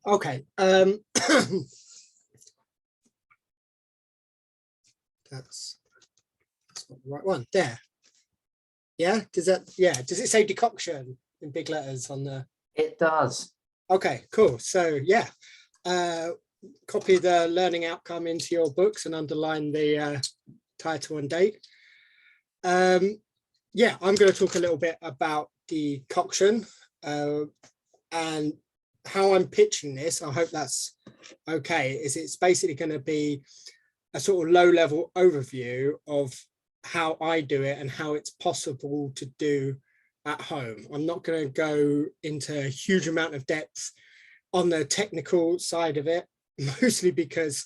Okay. That's not the right one. There. Yeah. Does it say decoction in big letters on the? It does. Okay. Cool. So yeah. Copy the learning outcome into your books and underline the title and date. Yeah, I'm going to talk a little bit about decoction and how I'm pitching this. I hope that's okay. It's basically going to be a sort of low-level overview of how I do it and how it's possible to do at home. I'm not going to go into a huge amount of depth on the technical side of it, mostly because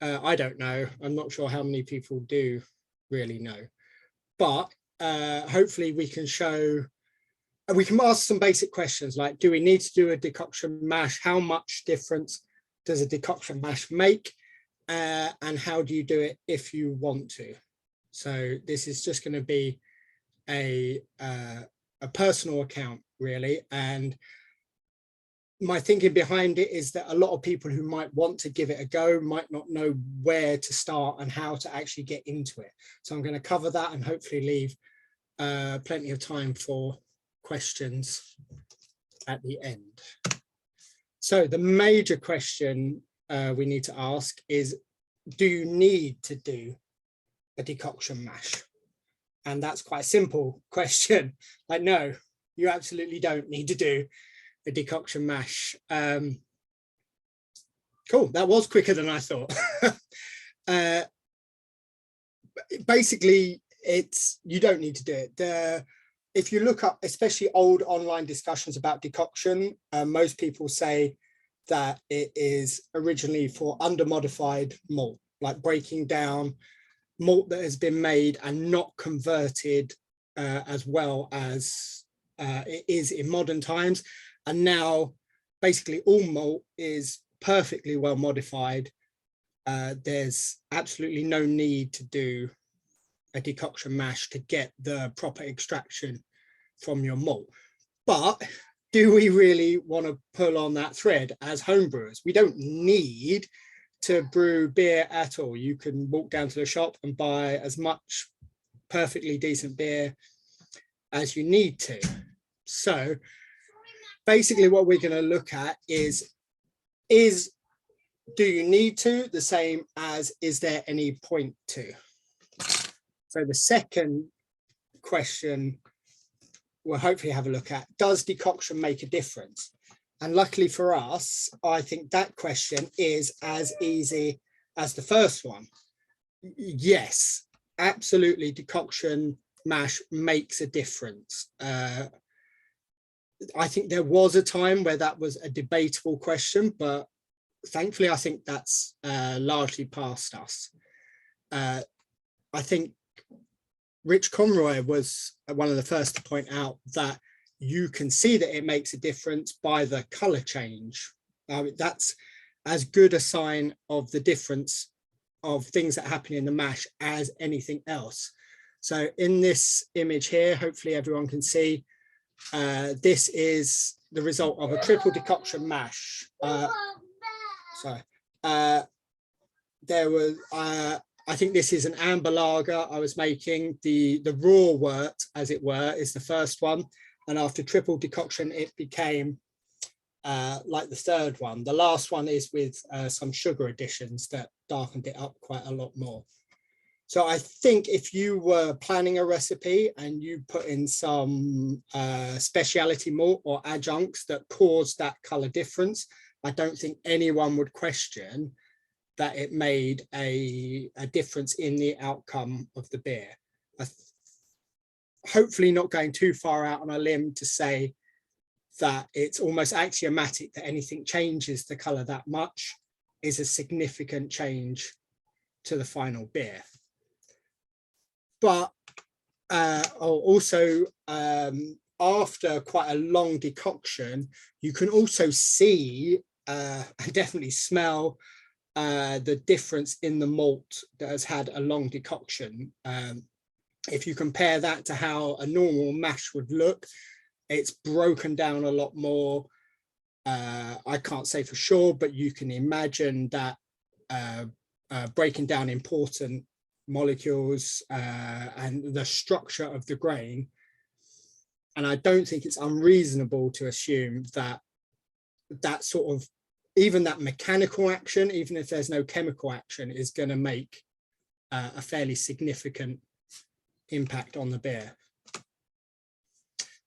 I don't know. I'm not sure how many people do really know, but hopefully we can show, we can ask some basic questions like, do we need to do a decoction mash? How much difference does a decoction mash make? And how do you do it if you want to? So this is just going to be a personal account really, and my thinking behind it is that a lot of people who might want to give it a go might not know where to start and how to actually get into it. So I'm going to cover that and hopefully leave plenty of time for questions at the end. So the major question we need to ask is, do you need to do a decoction mash? And that's quite a simple question. Like, no, you absolutely don't need to do a decoction mash. Cool, that was quicker than I thought. Basically, you don't need to do it. If you look up, especially old online discussions about decoction, most people say that it is originally for under-modified malt, like breaking down malt that has been made and not converted as well as it is in modern times. And now basically all malt is perfectly well modified. There's absolutely no need to do a decoction mash to get the proper extraction from your malt. But do we really want to pull on that thread as home brewers? We don't need to brew beer at all. You can walk down to the shop and buy as much perfectly decent beer as you need to. So basically what we're going to look at is do you need to, the same as is there any point to? So the second question we'll hopefully have a look at, does decoction make a difference? And luckily for us, I think that question is as easy as the first one. Yes, absolutely, decoction mash makes a difference. I think there was a time where that was a debatable question, but thankfully I think that's largely past us. I think Rich Conroy was one of the first to point out that you can see that it makes a difference by the color change. That's as good a sign of the difference of things that happen in the mash as anything else. So in this image here, hopefully everyone can see, this is the result of a triple decoction mash. There was, I think this is an amber lager I was making. The raw wort, as it were, is the first one. And after triple decoction, it became like the third one. The last one is with some sugar additions that darkened it up quite a lot more. So I think if you were planning a recipe and you put in some specialty malt or adjuncts that caused that color difference, I don't think anyone would question that it made a difference in the outcome of the beer. Hopefully not going too far out on a limb to say that it's almost axiomatic that anything changes the color that much is a significant change to the final beer. But also after quite a long decoction, you can also see and definitely smell the difference in the malt that has had a long decoction. If you compare that to how a normal mash would look, it's broken down a lot more. I can't say for sure, but you can imagine that breaking down important molecules and the structure of the grain. And I don't think it's unreasonable to assume that that sort of, even that mechanical action, even if there's no chemical action, is going to make a fairly significant impact on the beer.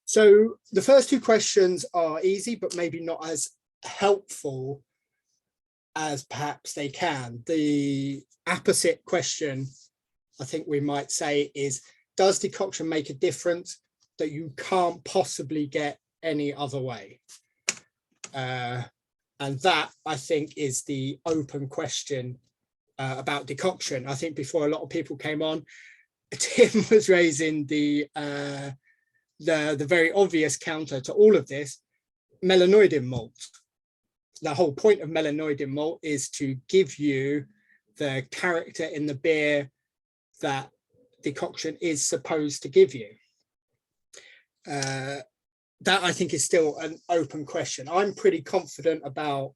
So the first two questions are easy, but maybe not as helpful as perhaps they can. The opposite question, I think we might say, is, does decoction make a difference that you can't possibly get any other way? And that, I think, is the open question about decoction. I think before a lot of people came on, Tim was raising the very obvious counter to all of this, melanoidin malt. The whole point of melanoidin malt is to give you the character in the beer that decoction is supposed to give you. That, I think, is still an open question. I'm pretty confident about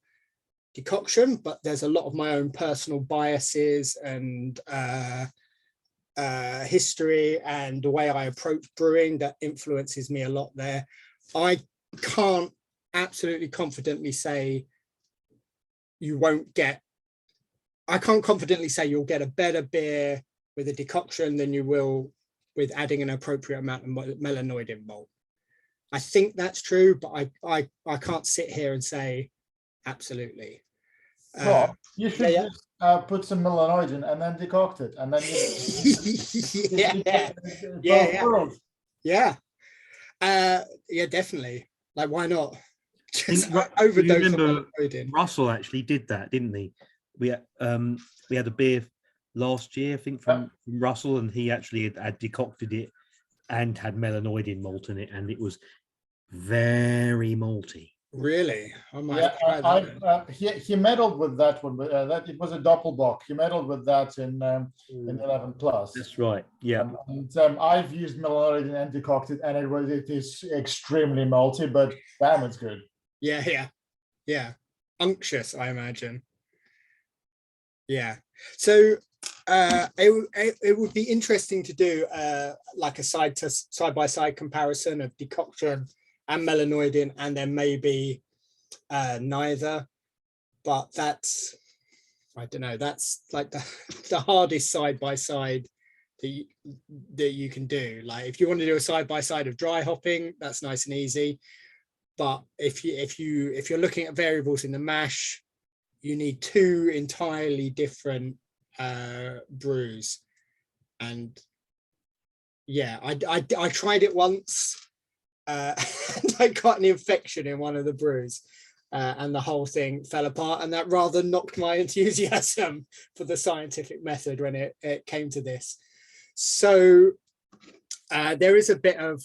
decoction, but there's a lot of my own personal biases and history and the way I approach brewing that influences me a lot there. I can't absolutely confidently say I can't confidently say you'll get a better beer with a decoction than you will with adding an appropriate amount of melanoidin malt. I think that's true, but I can't sit here and say absolutely. Well, you should just put some melanoidin and then decoct it, and then yeah, definitely. Like, why not? Just overdose on melanoidin. Russell actually did that, didn't he? We had a beer last year, I think, from Russell, and he actually had decocted it and had melanoidin malt in it, and it was very malty. Really? He meddled with that one. That it was a doppelbock. He meddled with that in 11 plus. That's right. Yeah. And I've used melanoidin and decocted, and it is extremely malty, but damn, it's good. Yeah. Unctuous, I imagine. Yeah. So it would be interesting to do like a side by side comparison of decoction and melanoidin, and then maybe neither. But that's, I don't know, that's like the hardest side by side that you can do. Like, if you want to do a side by side of dry hopping, that's nice and easy. But if you're looking at variables in the mash, you need two entirely different brews. And yeah, I tried it once. And I got an infection in one of the brews, and the whole thing fell apart, and that rather knocked my enthusiasm for the scientific method when it came to this. So there is a bit of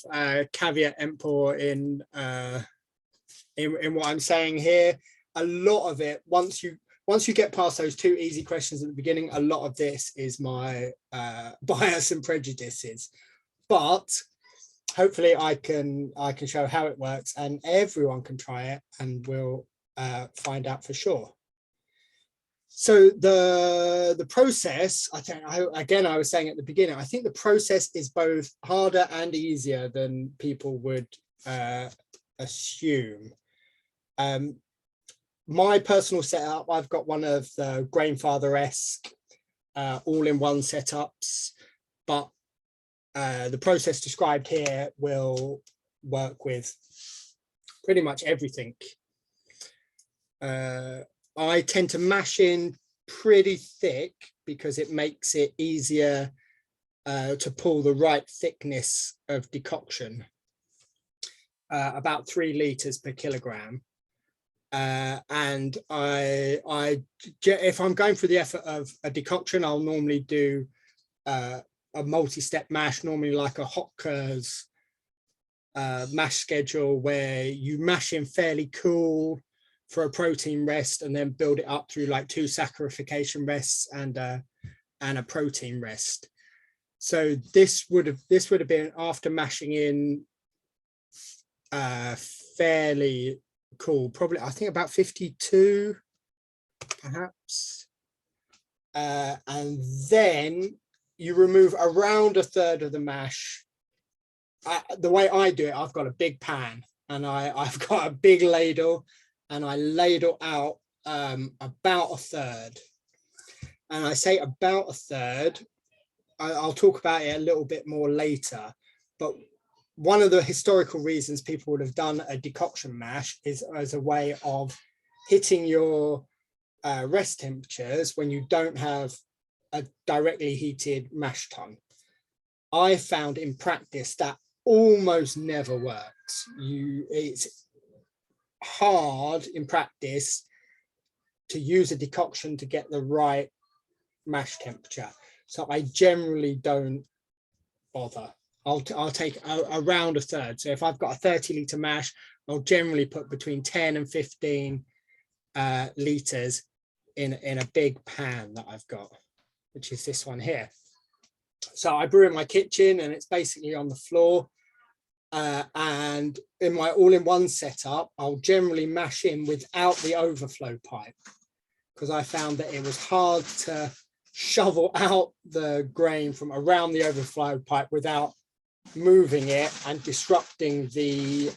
caveat emptor in what I'm saying here. A lot of it, once you get past those two easy questions at the beginning, a lot of this is my bias and prejudices. But hopefully I can show how it works, and everyone can try it, and we'll find out for sure. So the process, I was saying at the beginning, I think the process is both harder and easier than people would assume. My personal setup, I've got one of the Grainfather-esque all-in-one setups, but the process described here will work with pretty much everything. I tend to mash in pretty thick because it makes it easier to pull the right thickness of decoction, about 3 liters per kilogram. And if I'm going for the effort of a decoction, I'll normally do a multi-step mash, normally like a Hopker's mash schedule, where you mash in fairly cool for a protein rest, and then build it up through like 2 saccharification rests and a protein rest. So this would have been after mashing in fairly cool, probably, I think about 52, perhaps. And then you remove around a third of the mash. The way I do it, I've got a big pan and I've got a big ladle, and I ladle out about a third. And I say about a third, I'll talk about it a little bit more later, but one of the historical reasons people would have done a decoction mash is as a way of hitting your rest temperatures when you don't have a directly heated mash tun. I found in practice that almost never works. It's hard in practice to use a decoction to get the right mash temperature. So I generally don't bother. I'll take around a third. So if I've got a 30-litre mash, I'll generally put between 10 and 15 litres in a big pan that I've got, which is this one here. So I brew in my kitchen and it's basically on the floor. And in my all-in-one setup, I'll generally mash in without the overflow pipe, because I found that it was hard to shovel out the grain from around the overflow pipe without moving it and disrupting the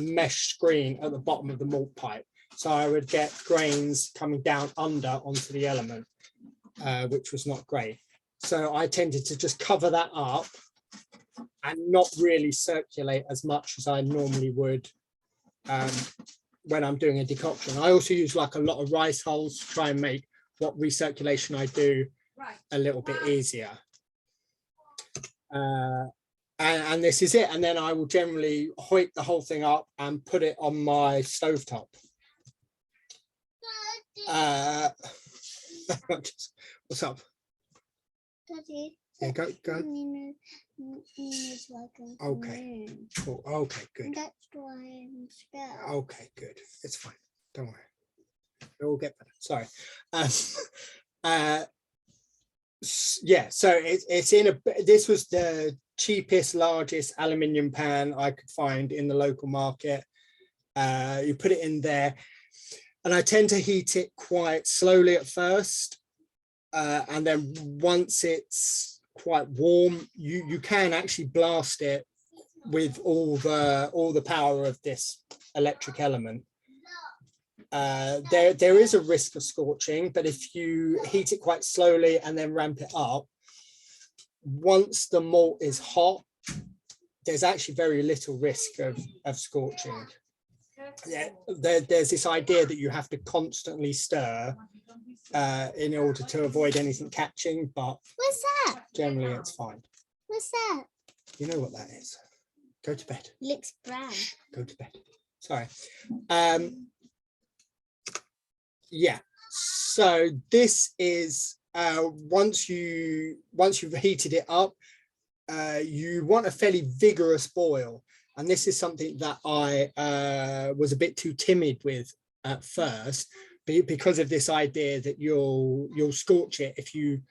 mesh screen at the bottom of the malt pipe. So I would get grains coming down under onto the element, which was not great. So I tended to just cover that up and not really circulate as much as I normally would when I'm doing a decoction. I also use like a lot of rice hulls to try and make what recirculation I do a little bit easier. And this is it. And then I will generally hoik the whole thing up and put it on my stovetop. What's up? Daddy, Yeah, go. Okay. Cool. Okay, good. That's why I'm scared. Okay, good. It's fine. Don't worry. It'll get better. Sorry. Yeah, so it's in a, this was the cheapest, largest aluminium pan I could find in the local market. You put it in there, and I tend to heat it quite slowly at first. And then once it's quite warm, you can actually blast it with all the power of this electric element. There is a risk of scorching, but if you heat it quite slowly and then ramp it up, once the malt is hot, there's actually very little risk of scorching. Yeah, there's this idea that you have to constantly stir in order to avoid anything catching, but What's that? generally it's fine. What's that? You know what that is. Go to bed. Looks brown. Shh, go to bed. Sorry. Yeah, so this is once you've heated it up, you want a fairly vigorous boil, and this is something that I was a bit too timid with at first, because of this idea that you'll scorch it if you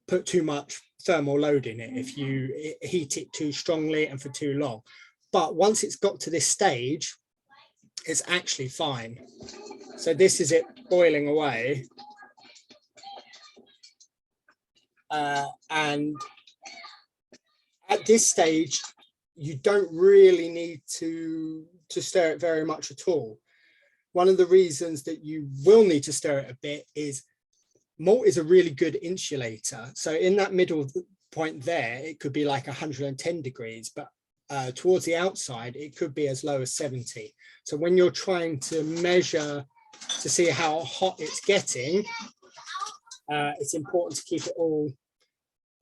put too much thermal load in it, if you heat it too strongly and for too long. But once it's got to this stage, it's actually fine. So this is it boiling away. And at this stage, you don't really need to stir it very much at all. One of the reasons that you will need to stir it a bit is malt is a really good insulator. So in that middle point there, it could be like 110 degrees, but towards the outside, it could be as low as 70. So when you're trying to measure to see how hot it's getting, it's important to keep it all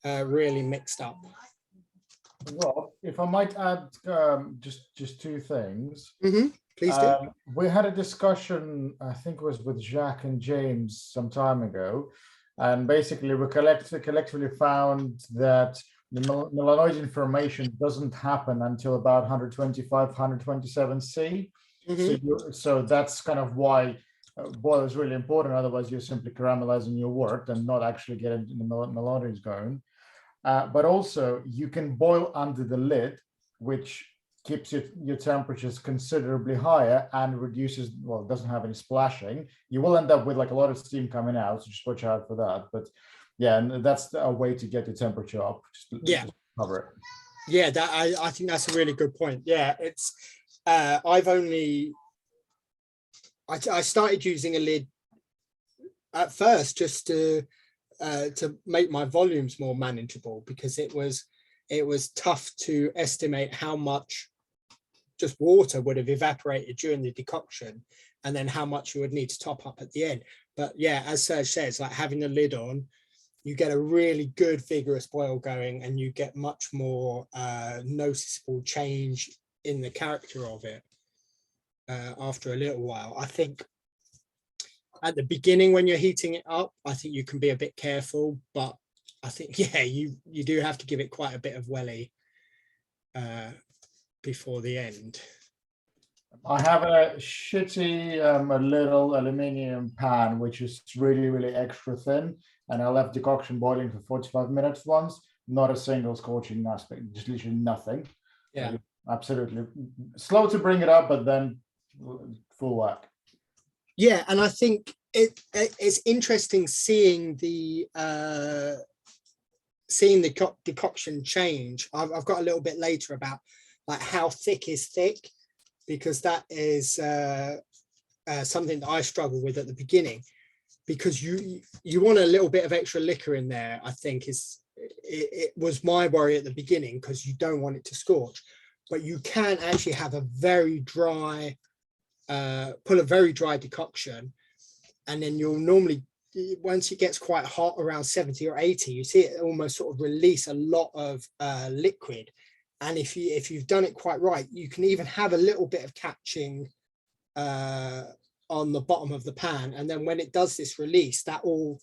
really mixed up. Rob, if I might add just two things. Mm-hmm. Please do. We had a discussion, I think it was with Jacques and James some time ago, and basically we collectively found that the melanoidin formation doesn't happen until about 125, 127 C. Mm-hmm. So that's kind of why boil is really important. Otherwise, you're simply caramelizing your wort and not actually getting the melanoidins going. But also, you can boil under the lid, which keeps your temperatures considerably higher and reduces, well, it doesn't have any splashing. You will end up with like a lot of steam coming out, so just watch out for that. But yeah, and that's a way to get your temperature up. Just cover it. Yeah, that I think that's a really good point. Yeah, it's I've only I started using a lid at first just to make my volumes more manageable, because it was tough to estimate how much just water would have evaporated during the decoction, and then how much you would need to top up at the end. But yeah, as Serge says, like having the lid on, you get a really good vigorous boil going, and you get much more noticeable change in the character of it after a little while. I think at the beginning when you're heating it up, I think you can be a bit careful, but I think, yeah, you do have to give it quite a bit of welly before the end. I have a shitty a little aluminium pan, which is really, really extra thin, and I left decoction boiling for 45 minutes once. Not a single scorching aspect, just literally nothing. Yeah, absolutely slow to bring it up, but then full whack. Yeah, and I think it's interesting seeing the decoction change. I've got a little bit later about like how thick is thick, because that is something that I struggle with at the beginning, because you want a little bit of extra liquor in there. I think it was my worry at the beginning, because you don't want it to scorch, but you can actually have a very dry pull a very dry decoction, and then you'll normally, once it gets quite hot around 70 or 80, you see it almost sort of release a lot of liquid. And if you've done it quite right, you can even have a little bit of catching on the bottom of the pan, and then when it does this release, that all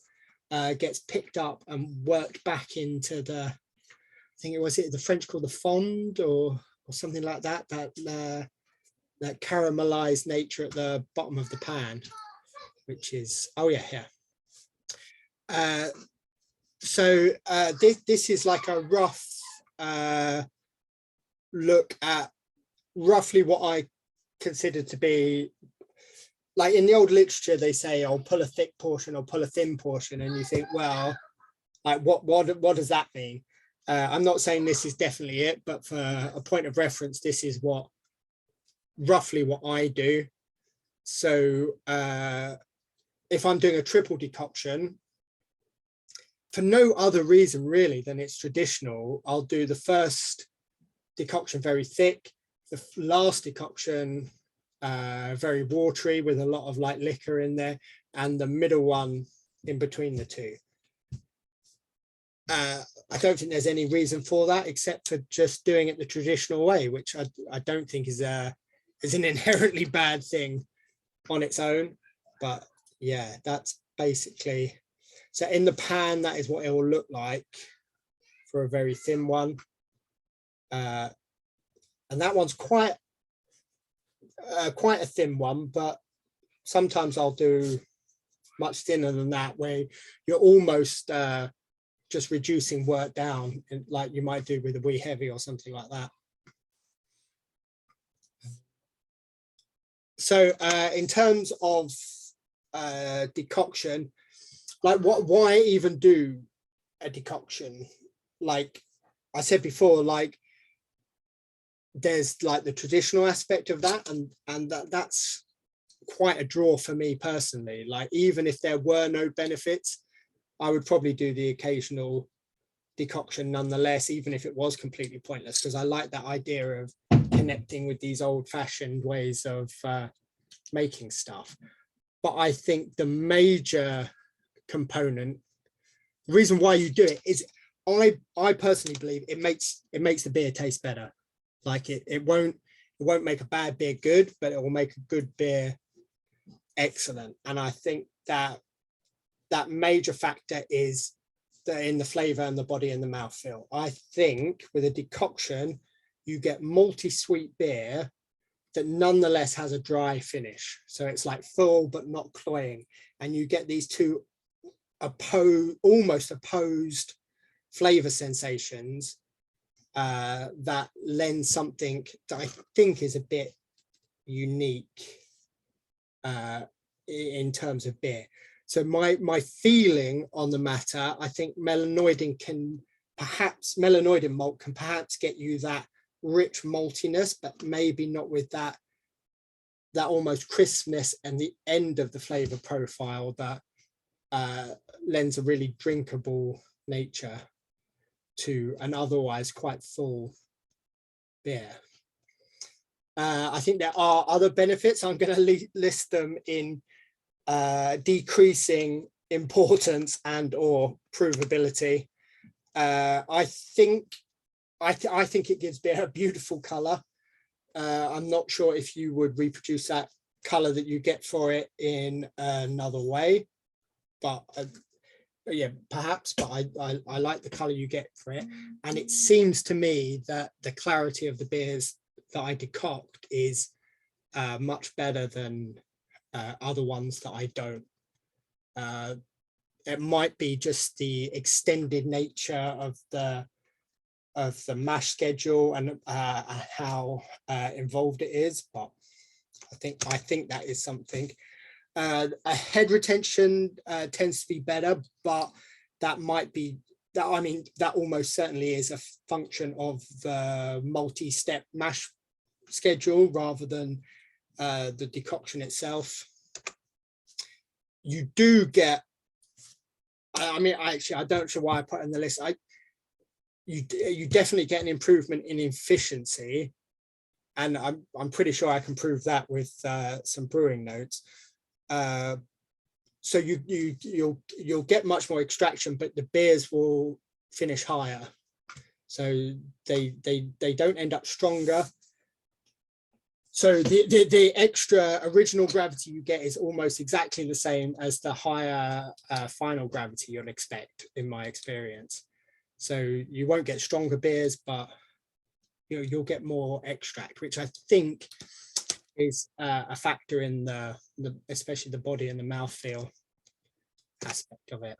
gets picked up and worked back into the, I think it was the French called the fond or something like that, that caramelized nature at the bottom of the pan, which is, oh yeah. So this is like a rough look at roughly what I consider to be, like in the old literature, they say, "I'll pull a thick portion or pull a thin portion," and you think, well, like what does that mean? I'm not saying this is definitely it, but for a point of reference, this is roughly what I do. So if I'm doing a triple decoction, for no other reason really than it's traditional, I'll do the first decoction very thick, the last decoction very watery with a lot of light liquor in there, and the middle one in between the two. I don't think there's any reason for that, except for just doing it the traditional way, which I don't think is an inherently bad thing on its own. But yeah, that's basically, so in the pan, that is what it will look like for a very thin one. And that one's quite a thin one, but sometimes I'll do much thinner than that, where you're almost just reducing work down, like you might do with a wee heavy or something like that. So in terms of decoction, like why even do a decoction? Like I said before, like there's like the traditional aspect of that, and that's quite a draw for me personally. Like even if there were no benefits, I would probably do the occasional decoction nonetheless, even if it was completely pointless, because I like that idea of connecting with these old-fashioned ways of making stuff. But I think the major component, the reason why you do it, is I personally believe it makes the beer taste better. Like it won't make a bad beer good, but it will make a good beer excellent. And I think that major factor is in the flavor and the body and the mouthfeel. I think with a decoction, you get multi-sweet beer that nonetheless has a dry finish. So it's like full but not cloying. And you get these two almost opposed flavor sensations that lends something that I think is a bit unique in terms of beer. So my feeling on the matter, I think melanoidin malt can perhaps get you that rich maltiness, but maybe not with that almost crispness and the end of the flavor profile that lends a really drinkable nature to an otherwise quite full beer. I think there are other benefits. I'm going to list them in decreasing importance and or provability. I think it gives beer a beautiful color. I'm not sure if you would reproduce that color that you get for it in another way, but yeah, perhaps, but I like the color you get for it. And it seems to me that the clarity of the beers that I decoct is much better than other ones that I don't. It might be just the extended nature of the mash schedule and how involved it is, but I think that is something. A head retention tends to be better, but that might be that. I mean, that almost certainly is a function of the multi-step mash schedule rather than the decoction itself. You do get. I mean, I don't know why I put it on the list. You definitely get an improvement in efficiency, and I'm pretty sure I can prove that with some brewing notes. So you'll get much more extraction, but the beers will finish higher. So they don't end up stronger. So the extra original gravity you get is almost exactly the same as the higher final gravity you'll expect, in my experience. So you won't get stronger beers, but you'll get more extract, which I think is a factor in the especially the body and the mouthfeel aspect of it.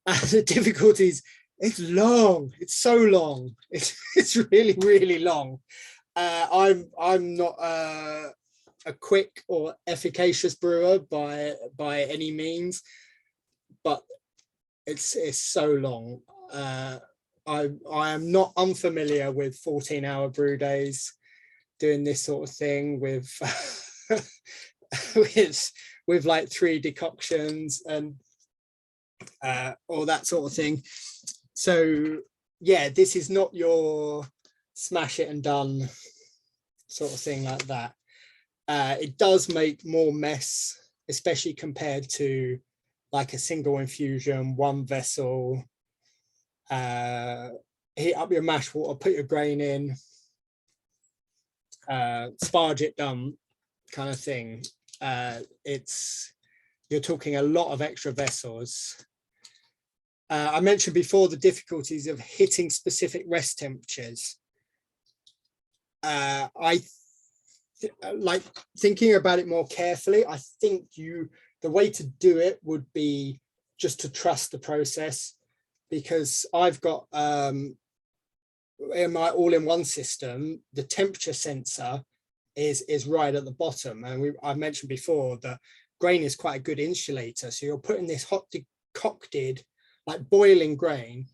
The difficulties, it's long. It's so long. It's really, really long. I'm not a quick or efficacious brewer by any means, but it's so long. I am not unfamiliar with 14-hour brew days, doing this sort of thing with with like 3 decoctions and all that sort of thing. So yeah, this is not your smash it and done sort of thing like that. It does make more mess, especially compared to like a single infusion, one vessel, heat up your mash water, put your grain in, sparge it done kind of thing. You're talking a lot of extra vessels. I mentioned before the difficulties of hitting specific rest temperatures. Like thinking about it more carefully, I think the way to do it would be just to trust the process, because I've got in my all-in-one system, the temperature sensor is right at the bottom, and I mentioned before that grain is quite a good insulator. So you're putting this hot decocted, like boiling grain,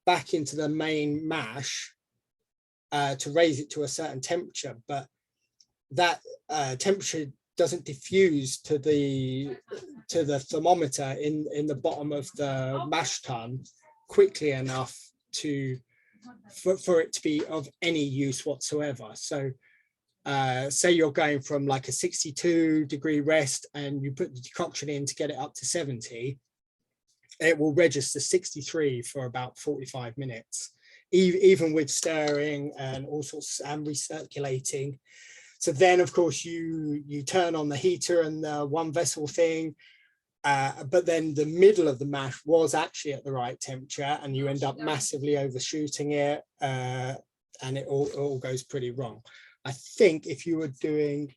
back into the main mash to raise it to a certain temperature, but that temperature doesn't diffuse to the thermometer in the bottom of the mash tun quickly enough for it to be of any use whatsoever. So say you're going from like a 62-degree rest and you put the decoction in to get it up to 70, it will register 63 for about 45 minutes, even with stirring and all sorts and recirculating. So then, of course, you turn on the heater and the one vessel thing, but then the middle of the mash was actually at the right temperature, and you end up massively overshooting it, and it all goes pretty wrong. I think if you were doing,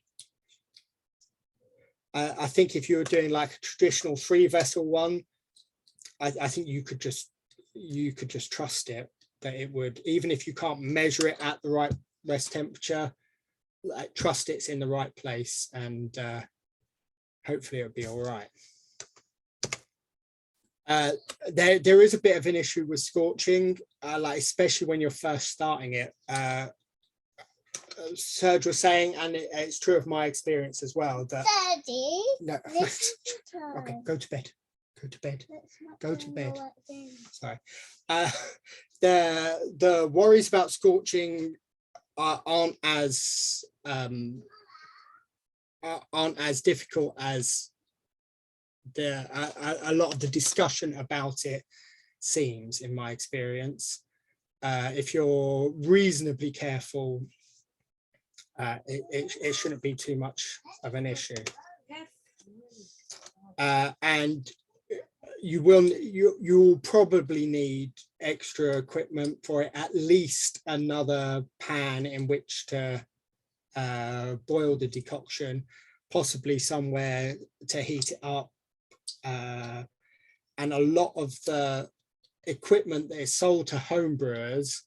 like a traditional 3-vessel one, I think you could just trust it. that it would, even if you can't measure it at the right rest temperature, like, trust it's in the right place, and hopefully it'll be all right. There is a bit of an issue with scorching, like especially when you're first starting it. Serge was saying, and it's true of my experience as well, that Daddy, no, okay, go to bed. Go to bed. Go to bed. Sorry. The worries about scorching aren't as difficult as a lot of the discussion about it seems, in my experience. If you're reasonably careful, it shouldn't be too much of an issue. And you'll probably need extra equipment for it, at least another pan in which to boil the decoction, possibly somewhere to heat it up. And a lot of the equipment that is sold to home brewers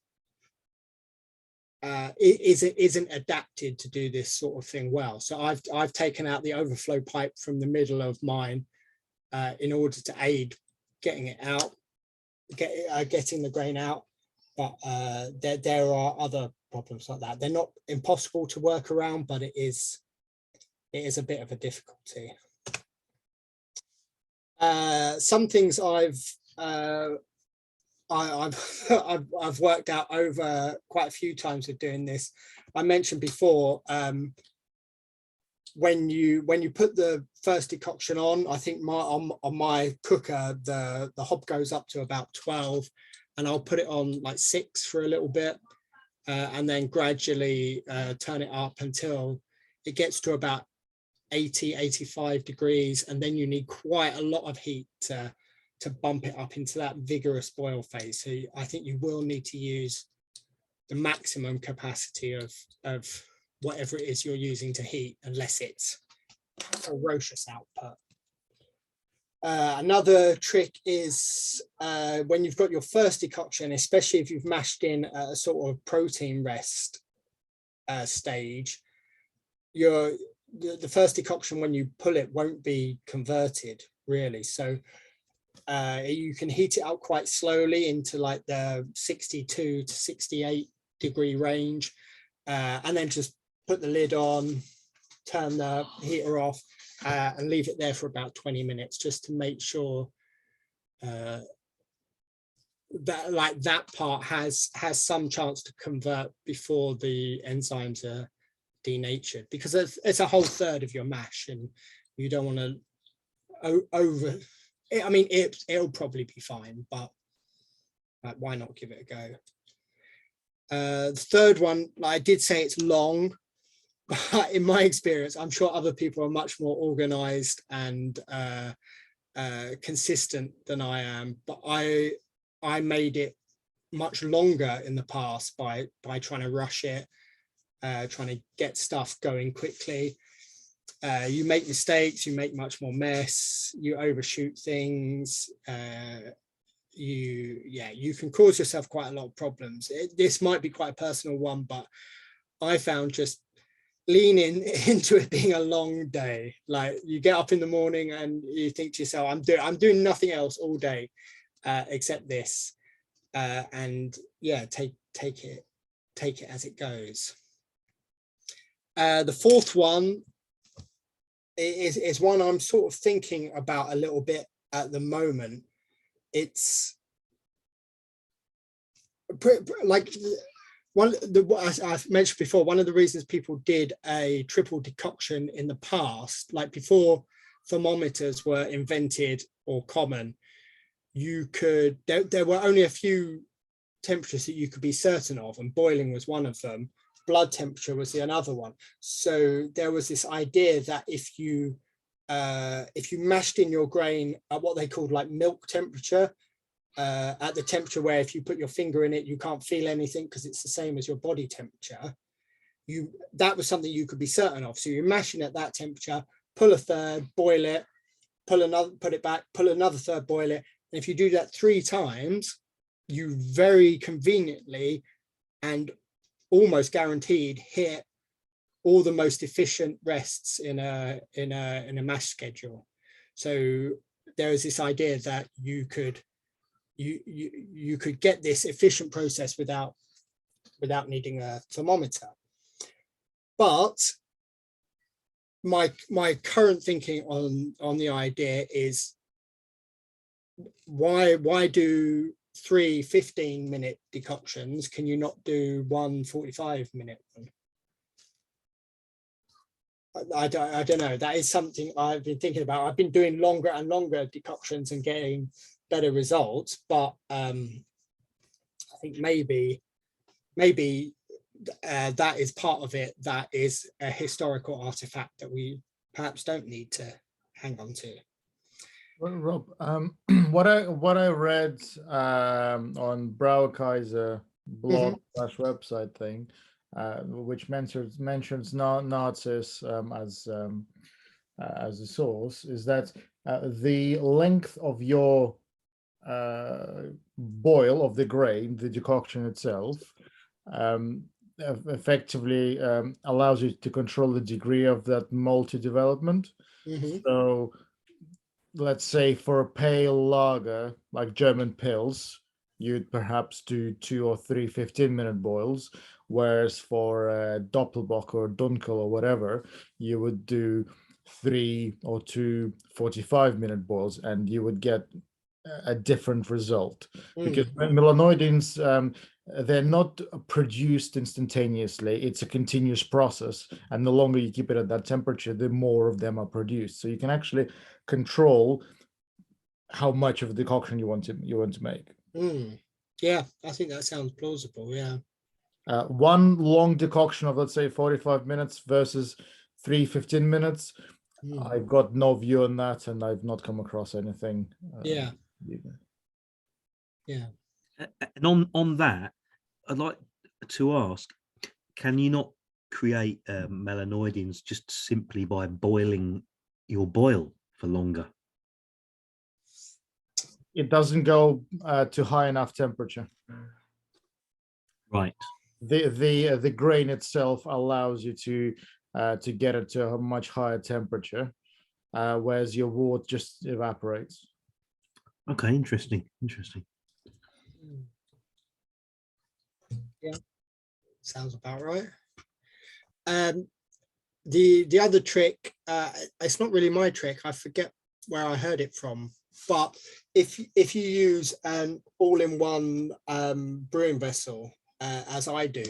isn't adapted to do this sort of thing well. So I've taken out the overflow pipe from the middle of mine in order to aid getting it out, getting the grain out. But there are other problems like that. They're not impossible to work around, but it is a bit of a difficulty. Some things I've worked out over quite a few times with doing this. I mentioned before, when you put the first decoction on, I think on my cooker the hob goes up to about 12, and I'll put it on like 6 for a little bit, and then gradually turn it up until it gets to about 80-85 degrees, and then you need quite a lot of heat to bump it up into that vigorous boil phase. So I think you will need to use the maximum capacity of whatever it is you're using to heat, unless it's ferocious output. Another trick is when you've got your first decoction, especially if you've mashed in a sort of protein rest stage, the first decoction, when you pull it, won't be converted really. So you can heat it up quite slowly into like the 62 to 68 degree range, and then just put the lid on, turn the heater off, and leave it there for about 20 minutes just to make sure that that part has some chance to convert before the enzymes are denatured, because it's a whole third of your mash, and you don't want to over. I mean, it'll probably be fine, but why not give it a go? The third one, I did say it's long, but in my experience, I'm sure other people are much more organized and consistent than I am. But I made it much longer in the past by trying to rush it, trying to get stuff going quickly. You make mistakes, you make much more mess, you overshoot things, you can cause yourself quite a lot of problems. This might be quite a personal one, but I found just leaning into it being a long day. Like, you get up in the morning and you think to yourself, I'm doing nothing else all day except this, and yeah, take it as it goes. The fourth one is one I'm sort of thinking about a little bit at the moment. It's like as I've mentioned before, one of the reasons people did a triple decoction in the past, like before thermometers were invented or common, there were only a few temperatures that you could be certain of, and boiling was one of them. Blood temperature was the another one. So there was this idea that if you mashed in your grain at what they called like milk temperature, at the temperature where if you put your finger in it, you can't feel anything because it's the same as your body temperature, that was something you could be certain of. So you're mashing at that temperature, pull a third, boil it, pull another, put it back, pull another third, boil it. And if you do that 3 times, you very conveniently and almost guaranteed hit all the most efficient rests in a mash schedule. So there is this idea that you could get this efficient process without needing a thermometer. But my current thinking on the idea is, why do 3 15-minute decoctions? Can you not do 1 45-minute one? I don't know. That is something I've been thinking about. I've been doing longer and longer decoctions and getting better results, but I think maybe that is part of it. That is a historical artifact that we perhaps don't need to hang on to. Well, Rob, what I read on Brauerkaiser blog / website thing, which mentions Nazis as a source, is that the length of your boil of the grain, the decoction itself, effectively allows you to control the degree of that malty development. So let's say for a pale lager like German Pils, you'd perhaps do 2 or 3 15-minute boils, whereas for Doppelbock or Dunkel or whatever, you would do 3 or 2 45-minute boils, and you would get a different result. Because melanoidins, they're not produced instantaneously. It's a continuous process, and the longer you keep it at that temperature, the more of them are produced. So you can actually control how much of the decoction you want to make. Yeah, I think that sounds plausible. Yeah. One long decoction of, let's say, 45 minutes versus 3 15 minutes. I've got no view on that, and I've not come across anything. Yeah. And on that, I'd like to ask, can you not create melanoidins just simply by boiling your boil for longer? It doesn't go to high enough temperature. Right. The grain itself allows you to get it to a much higher temperature, whereas your water just evaporates. Okay, interesting. Yeah, sounds about right. The other trick, it's not really my trick. I forget where I heard it from, but if you use an all-in-one brewing vessel, as I do,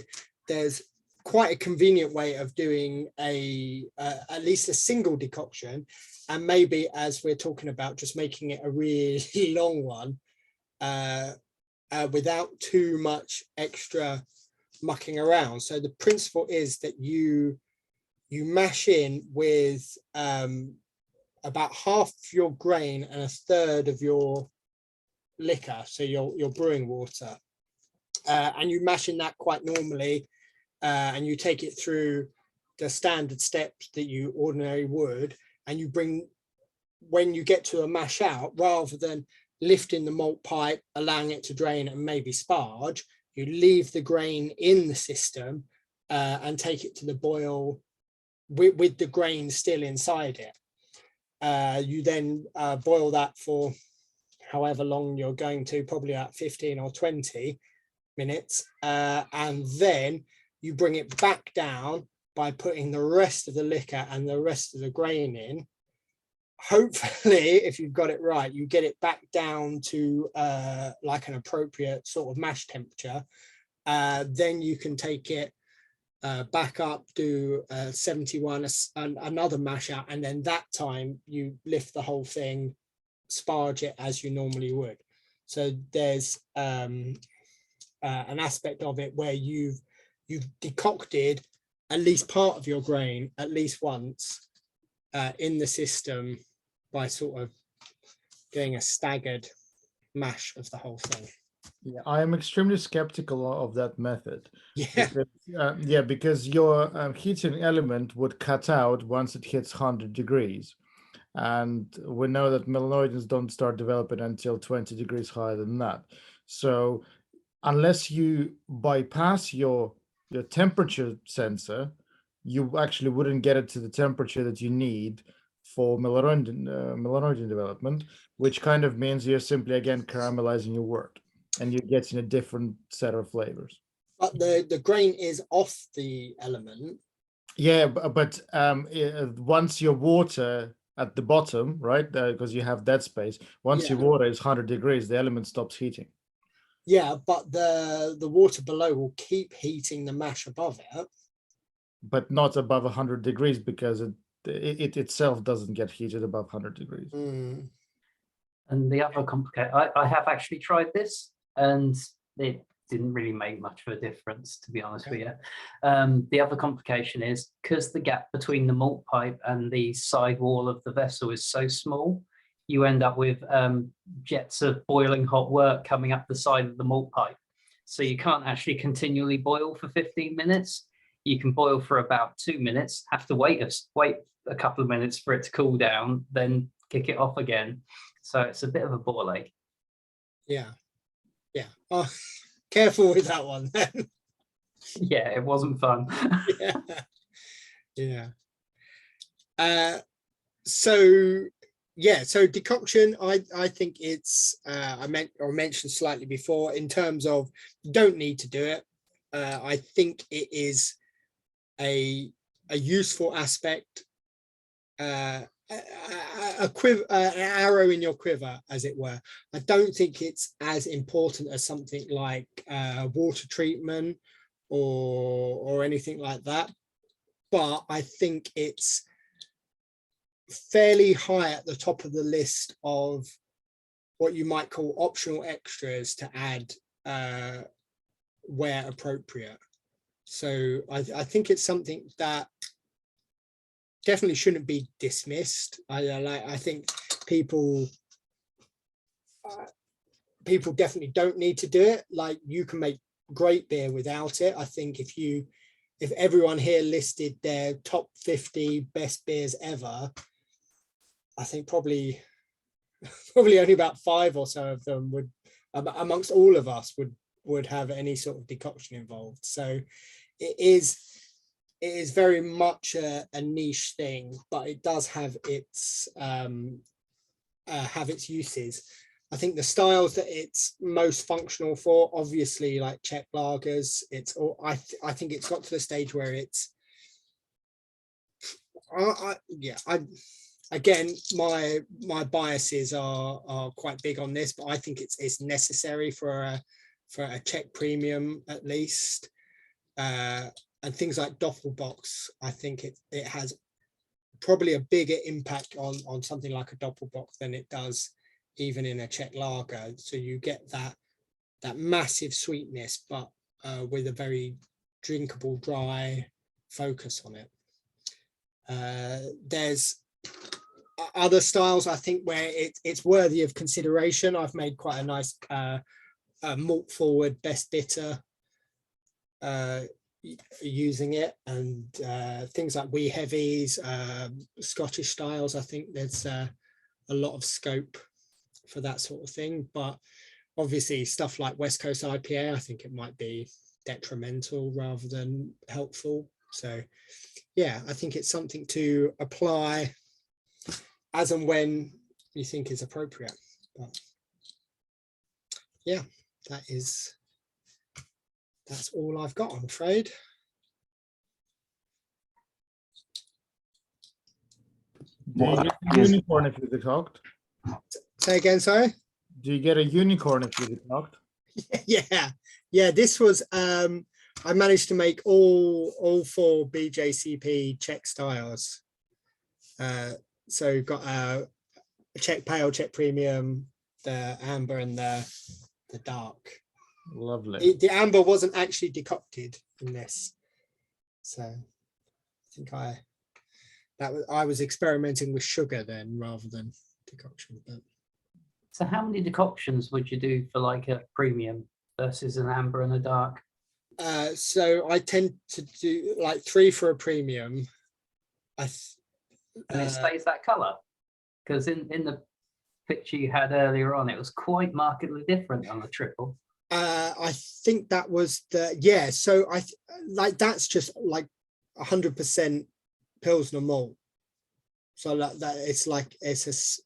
there's quite a convenient way of doing at least a single decoction, and maybe, as we're talking about, just making it a really long one, without too much extra mucking around. So the principle is that you mash in with about half your grain and a third of your liquor, so your brewing water, and you mash in that quite normally, and you take it through the standard steps that you ordinarily would, and you bring, when you get to a mash out, rather than lifting the malt pipe, allowing it to drain and maybe sparge, you leave the grain in the system and take it to the boil with the grain still inside it. You then boil that for however long you're going to, probably about 15 or 20 minutes, and then you bring it back down by putting the rest of the liquor and the rest of the grain in. Hopefully, if you've got it right, you get it back down to like an appropriate sort of mash temperature. Then you can take it back up, do 71, another mash out, and then that time you lift the whole thing, sparge it as you normally would. So there's an aspect of it where you've decocted at least part of your grain at least once in the system by sort of doing a staggered mash of the whole thing. Yeah, I am extremely skeptical of that method. Yeah. Because your heating element would cut out once it hits 100 degrees. And we know that melanoidins don't start developing until 20 degrees higher than that. So unless you bypass your temperature sensor, you actually wouldn't get it to the temperature that you need for melanoidin development, which kind of means you're simply again caramelizing your work, and you're getting a different set of flavors. But the grain is off the element. Yeah, but once your water at the bottom, right, because you have dead space, once your water is 100 degrees, the element stops heating. Yeah, but the water below will keep heating the mash above it. But not above 100 degrees, because it itself doesn't get heated above 100 degrees. Mm. And the other complication, I have actually tried this, and it didn't really make much of a difference, to be honest with you. The other complication is because the gap between the malt pipe and the side wall of the vessel is so small, you end up with jets of boiling hot work coming up the side of the malt pipe. So you can't actually continually boil for 15 minutes. You can boil for about 2 minutes, have to wait a couple of minutes for it to cool down, then kick it off again. So it's a bit of a ball ache. Yeah. Oh, careful with that one then. Yeah, it wasn't fun. Yeah. So decoction, I think it's I mentioned slightly before in terms of you don't need to do it. I think it is a useful aspect, an arrow in your quiver, as it were. I don't think it's as important as something like water treatment or anything like that, but I think it's fairly high at the top of the list of what you might call optional extras to add where appropriate. So I think it's something that definitely shouldn't be dismissed. I think people definitely don't need to do it. Like, you can make great beer without it. I think if everyone here listed their top 50 best beers ever, I think probably only about 5 or so of them would, amongst all of us, would have any sort of decoction involved. So it is very much a niche thing, but it does have its uses. I think the styles that it's most functional for, obviously, like Czech lagers, I think it's got to the stage where it's again, my biases are quite big on this, but I think it's necessary for a Czech premium at least. And things like Doppelbock, I think it has probably a bigger impact on something like a Doppelbock than it does even in a Czech lager. So you get that massive sweetness, but with a very drinkable, dry focus on it. There's other styles, I think, where it's worthy of consideration. I've made quite a nice malt forward best bitter using it, and things like wee heavies, Scottish styles. I think there's a lot of scope for that sort of thing, but obviously stuff like West Coast IPA, I think it might be detrimental rather than helpful. So yeah, I think it's something to apply as and when you think is appropriate. But yeah, that's all I've got, I'm afraid. Do you get a unicorn if you decoct? Say again, sorry? Do you get a unicorn if you decoct? Yeah, this was I managed to make all 4 BJCP Czech styles. So you've got a Czech pale, Czech premium, the amber, and the dark. Lovely. The amber wasn't actually decocted in this, so I think I was experimenting with sugar then rather than decoction. But so how many decoctions would you do for like a premium versus an amber and a dark? So I tend to do like 3 for a premium. And it stays that color, because in the picture you had earlier on, it was quite markedly different on the triple. I think that was yeah. So like that's just like 100% Pilsner malt. So that it's like it's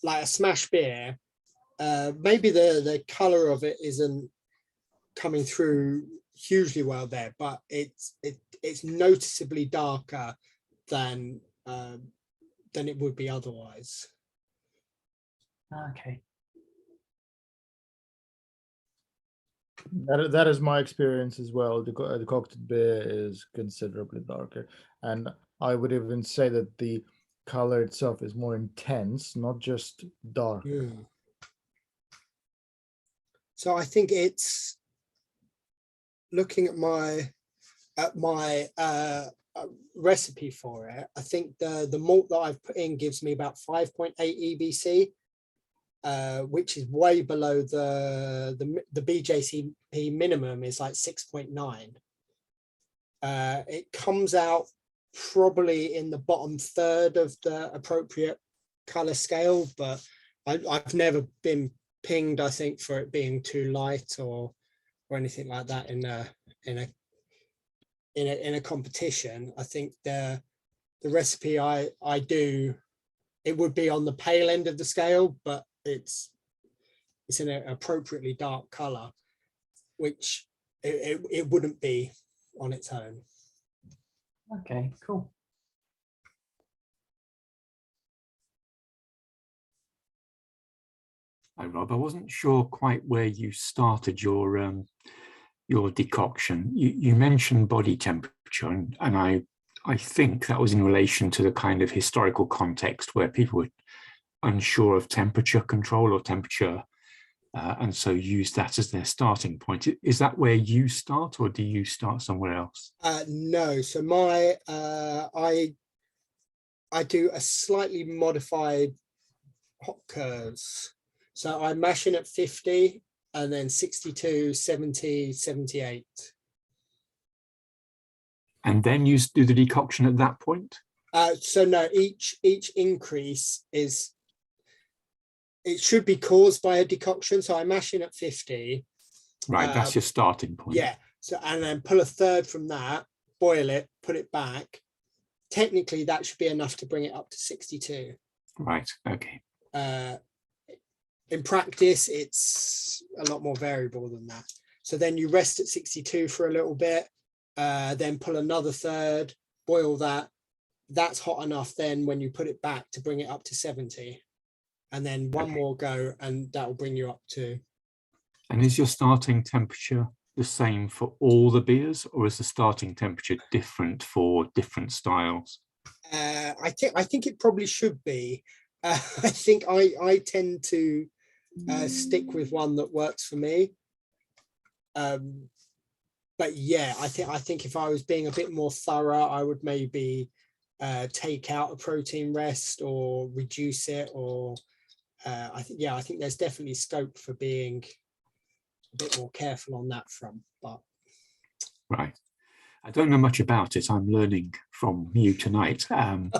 like a smash beer. Maybe the color of it isn't coming through hugely well there, but it's noticeably darker than it would be otherwise. Okay. That is my experience as well. The decocted beer is considerably darker, and I would even say that the color itself is more intense, not just dark. So I think it's looking at my recipe for it. I think the malt that I've put in gives me about 5.8 EBC. Which is way below the BJCP minimum is like 6.9. It comes out probably in the bottom third of the appropriate color scale, but I've never been pinged, I think, for it being too light or anything like that in a competition. I think the recipe I do, it would be on the pale end of the scale, but it's in an appropriately dark color, which it wouldn't be on its own. Okay, cool. Hi Rob, I wasn't sure quite where you started your decoction. You mentioned body temperature, and I think that was in relation to the kind of historical context where people were unsure of temperature control or temperature, and so use that as their starting point. Is that where you start, or do you start somewhere else? No, so my I do a slightly modified hot curves. So I mash in at 50 and then 62, 70, 78. And then you do the decoction at that point? So no, each increase is, it should be caused by a decoction. So I mash in at 50. Right, that's your starting point. Yeah. So, and then pull a third from that, boil it, put it back. Technically, that should be enough to bring it up to 62. Right, okay. In practice, it's a lot more variable than that. So then you rest at 62 for a little bit, then pull another third, boil that. That's hot enough then when you put it back to bring it up to 70. And then one more go, and that will bring you up to. And is your starting temperature the same for all the beers, or is the starting temperature different for different styles? I think it probably should be. I think I tend to stick with one that works for me. But yeah, I think if I was being a bit more thorough, I would maybe take out a protein rest or reduce it, or I think there's definitely scope for being a bit more careful on that front. But right, I don't know much about it. I'm learning from you tonight. But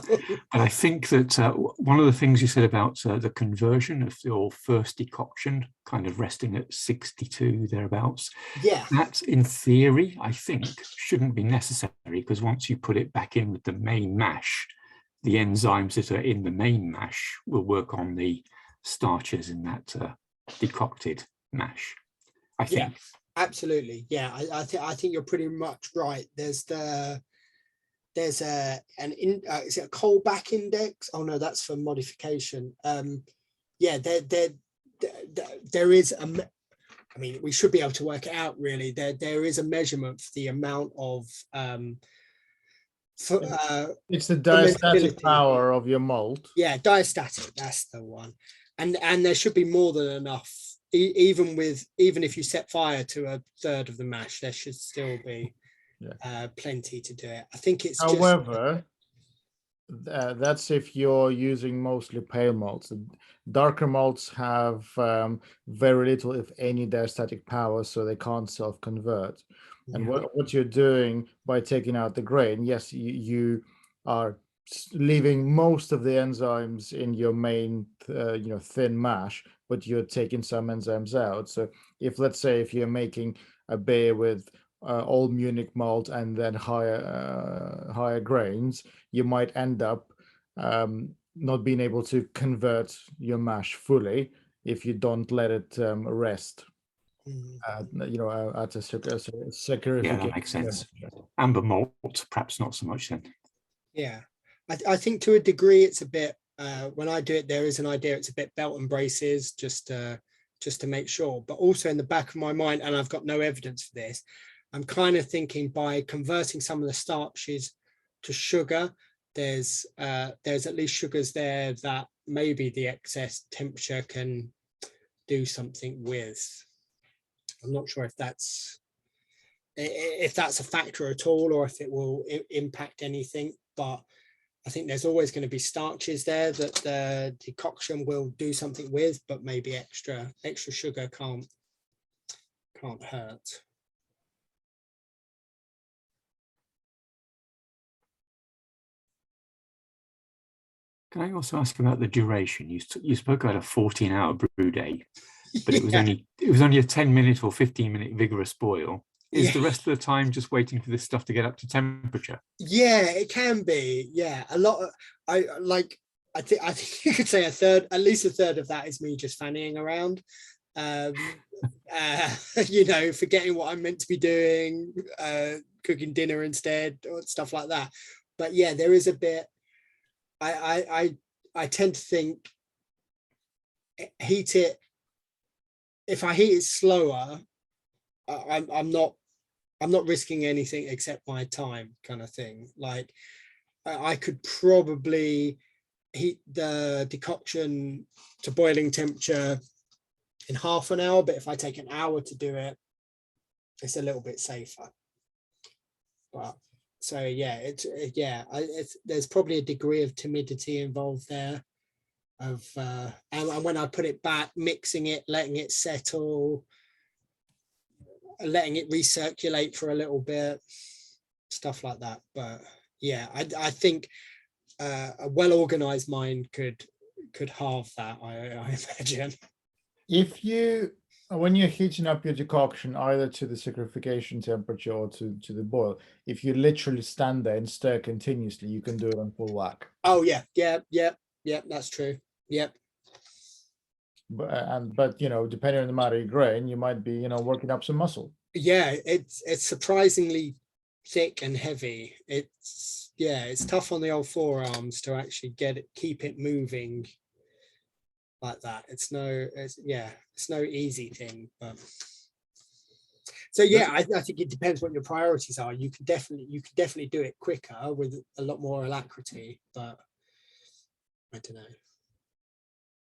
I think that one of the things you said about the conversion of your first decoction, kind of resting at 62 thereabouts. Yeah, that in theory, I think, shouldn't be necessary, because once you put it back in with the main mash, the enzymes that are in the main mash will work on the starches in that decocted mash, I think. Yeah, absolutely. Yeah, I think you're pretty much right. There's an is it a Colback index? Oh no, that's for modification. Yeah, there is a, I mean, we should be able to work it out really. There is a measurement for the amount of it's the diastatic power of your malt. Yeah, diastatic, that's the one. And there should be more than enough. Even if you set fire to a third of the mash, there should still be plenty to do it. I think it's however, that's if you're using mostly pale malts. Darker malts have very little, if any, diastatic power, so they can't self-convert. And what you're doing by taking out the grain, yes, you are leaving most of the enzymes in your main, thin mash, but you're taking some enzymes out. So if, let's say, if you're making a beer with old Munich malt and then higher grains, you might end up not being able to convert your mash fully if you don't let it rest. At a saccharification. Yeah, that makes sense. Amber malt, perhaps not so much then. Yeah, I think to a degree it's a bit, when I do it, there is an idea it's a bit belt and braces, just to make sure. But also in the back of my mind, and I've got no evidence for this, I'm kind of thinking by converting some of the starches to sugar, there's at least sugars there that maybe the excess temperature can do something with. I'm not sure if that's a factor at all, or if it will impact anything, but I think there's always going to be starches there that the decoction will do something with, but maybe extra sugar can't hurt. Can I also ask about the duration? You spoke about a 14-hour brew day, but it was only a 10-minute or 15-minute vigorous boil. Is the rest of the time just waiting for this stuff to get up to temperature? Yeah, it can be. Yeah, a lot of, I think you could say at least a third of that is me just fannying around, forgetting what I'm meant to be doing, cooking dinner instead, or stuff like that. But yeah, there is a bit. I tend to think heat it. If I heat it slower, I'm not risking anything except my time, kind of thing. Like I could probably heat the decoction to boiling temperature in half an hour, but if I take an hour to do it, it's a little bit safer. But so yeah, there's probably a degree of timidity involved there. And when I put it back, mixing it, letting it settle, letting it recirculate for a little bit, stuff like that. But yeah, I think a well-organized mind could halve that, I imagine. When you're heating up your decoction, either to the saccharification temperature or to the boil, if you literally stand there and stir continuously, you can do it on full whack. Oh yeah, that's true. Yep. But depending on the amount of grain, you might be working up some muscle. Yeah, it's surprisingly thick and heavy. It's tough on the old forearms to actually keep it moving like that. It's no easy thing. But so yeah, I think it depends what your priorities are. You can definitely do it quicker with a lot more alacrity, but I don't know.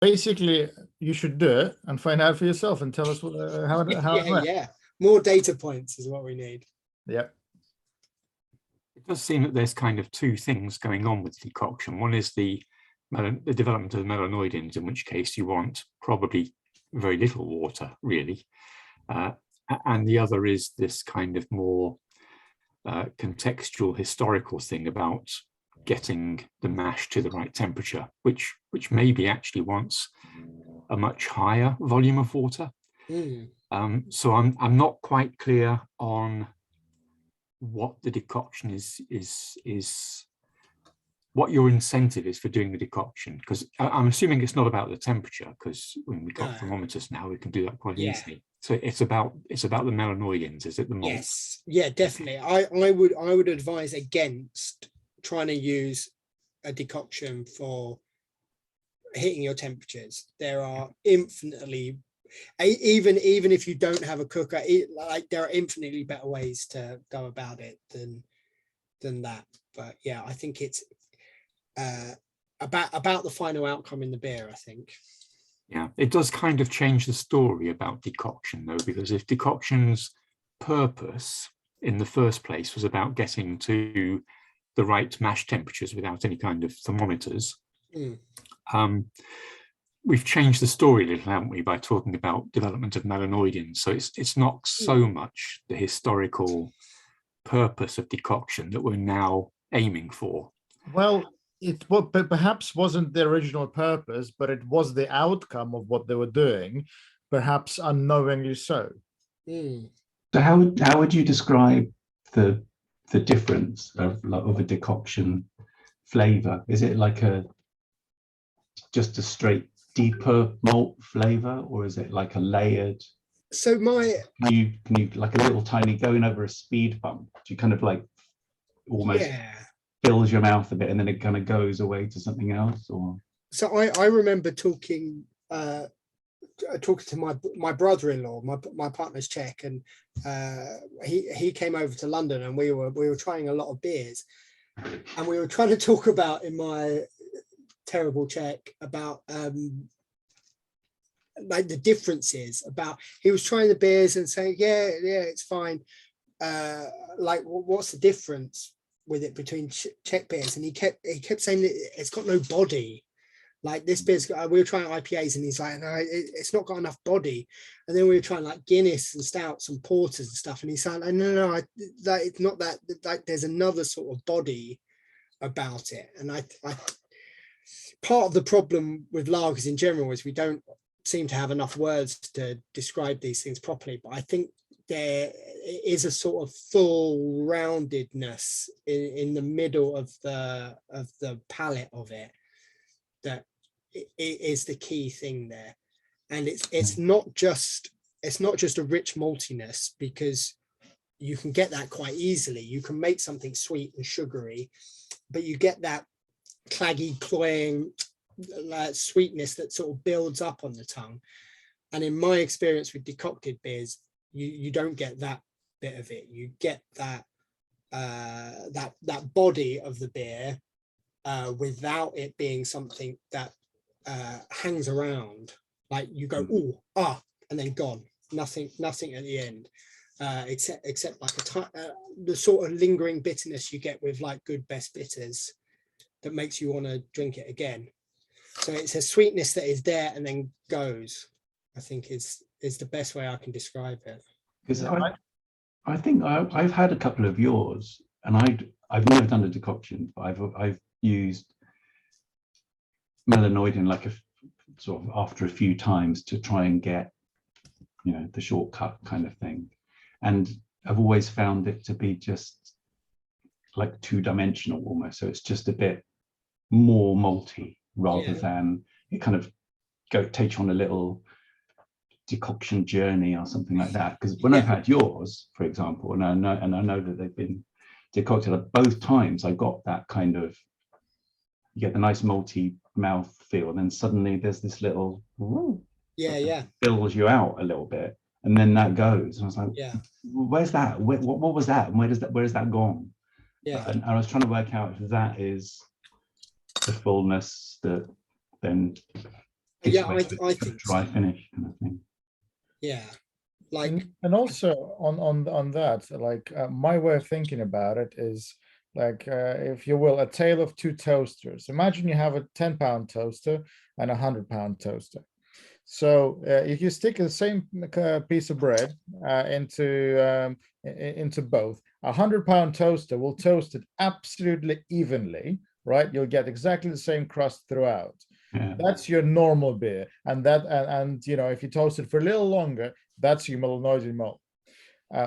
Basically, you should do it and find out for yourself and tell us how it went. Yeah, more data points is what we need. Yep. It does seem that there's kind of two things going on with decoction. One is the development of melanoidins, in which case you want probably very little water, really. And the other is this kind of more contextual historical thing about getting the mash to the right temperature, which maybe actually wants a much higher volume of water. So I'm not quite clear on what the decoction is what your incentive is for doing the decoction, because I'm assuming it's not about the temperature, because when we've got thermometers now, we can do that quite easily. So it's about the melanoidins, is it the malt? Yes, yeah, definitely. I would advise against trying to use a decoction for hitting your temperatures. There are infinitely, even if you don't have a cooker, there are infinitely better ways to go about it than that. But yeah, I think it's about the final outcome in the beer, I think. Yeah, it does kind of change the story about decoction, though, because if decoction's purpose in the first place was about getting to the right mash temperatures without any kind of thermometers, we've changed the story a little, haven't we, by talking about development of melanoidins. So it's not so much the historical purpose of decoction that we're now aiming for. Well, perhaps wasn't the original purpose, but it was the outcome of what they were doing, perhaps unknowingly so. Mm. So how would you describe the difference of a decoction flavor? Is it like just a straight deeper malt flavor, or is it like a layered? So can you like a little tiny going over a speed bump? Do you kind of like almost fills your mouth a bit and then it kind of goes away to something else? Or so I remember talking to my brother-in-law. My partner's Czech, and he came over to London, and we were trying a lot of beers, and we were trying to talk about, in my terrible Czech, about like the differences. About, he was trying the beers and saying yeah it's fine, like what's the difference with it between Czech beers, and he kept saying that it's got no body. Like this beer's, we were trying IPAs, and he's like, no, it's not got enough body. And then we were trying like Guinness and stouts and porters and stuff, and he's like, no, like it's not that. Like there's another sort of body about it. And I part of the problem with lagers in general is we don't seem to have enough words to describe these things properly. But I think there is a sort of full roundedness in the middle of the palate of it that it is the key thing there. And it's not just a rich maltiness, because you can get that quite easily. You can make something sweet and sugary, but you get that claggy, cloying sweetness that sort of builds up on the tongue. And in my experience with decocted beers, you don't get that bit of it. You get that that body of the beer without it being something that hangs around. Like you go, ooh, and then gone. Nothing at the end, except like the sort of lingering bitterness you get with like good best bitters that makes you want to drink it again. So it's a sweetness that is there and then goes, I think is the best way I can describe it. Because I think I've had a couple of yours, and I've never done a decoction, but I've used melanoidin like a sort of after a few times to try and get, you know, the shortcut kind of thing. And I've always found it to be just like two-dimensional almost. So it's just a bit more malty rather than it kind of takes you on a little decoction journey or something like that. Because when I've had yours, for example, and I know that they've been decocted, both times I got that kind of, you get the nice malty mouth feel, and then suddenly there's this little fills you out a little bit, and then that goes. And I was like, where's that? What was that? And where is that gone? And I was trying to work out if that is the fullness that then I think dry finish kind of thing. Like, and also on that, like my way of thinking about it is like, if you will, a tale of two toasters. Imagine you have a 10-pound toaster and a 100-pound toaster. So if you stick the same piece of bread into both, a 100-pound toaster will toast it absolutely evenly, right? You'll get exactly the same crust throughout. That's your normal beer, and you know, if you toast it for a little longer, that's your melanoidin malt.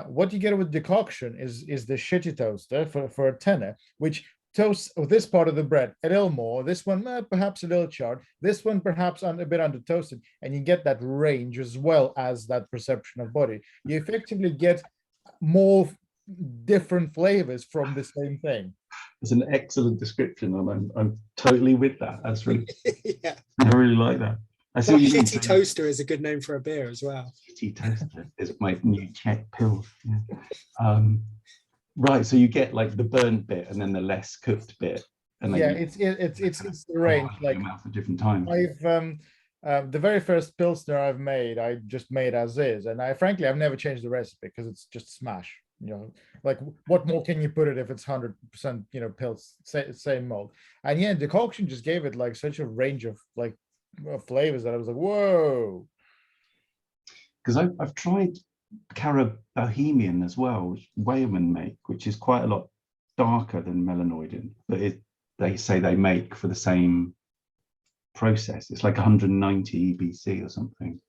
What you get with decoction is the shitty toaster for a tenner, which toasts this part of the bread a little more, this one perhaps a little charred, this one perhaps a bit under toasted, and you get that range as well as that perception of body. You effectively get more different flavors from the same thing. It's an excellent description, and I'm totally with that. That's really I really like that. I see shitty toaster is a good name for a beer as well. Shitty toaster is my new Czech pill. Right, so you get like the burnt bit and then the less cooked bit, and then it's the range. Like your mouth at different times. I've the very first pilsner I've made, I just made as is, and frankly I've never changed the recipe because it's just smash. You know, like what more can you put it if it's 100%, you know, pills, same malt. And decoction just gave it like such a range of like flavors that I was like, whoa. Because I've tried Cara Bohemian as well, which Wayman make, which is quite a lot darker than melanoidin, but they say they make for the same process. It's like 190 EBC or something.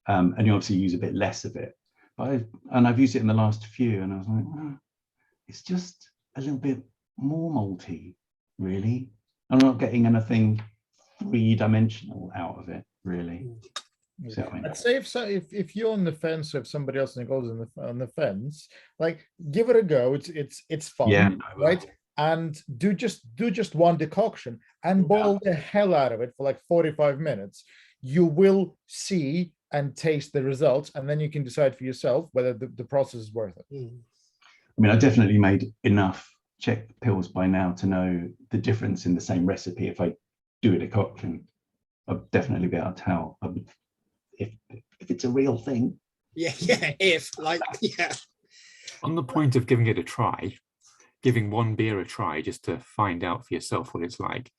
And you obviously use a bit less of it. But I've used it in the last few, and I was like, oh, it's just a little bit more malty, really. I'm not getting anything three-dimensional out of it, really. See what I mean? I'd say if you're on the fence, or if somebody else goes on the fence, like give it a go. It's fun, Yeah, right? And do just one decoction and boil the hell out of it for like 45 minutes. You will see and taste the results, and then you can decide for yourself whether the process is worth it. I mean, I definitely made enough Czech pills by now to know the difference in the same recipe. If I do a decoction, I'll definitely be able to tell if it's a real thing. Yeah, yeah. On the point of giving it a try, giving one beer a try just to find out for yourself what it's like,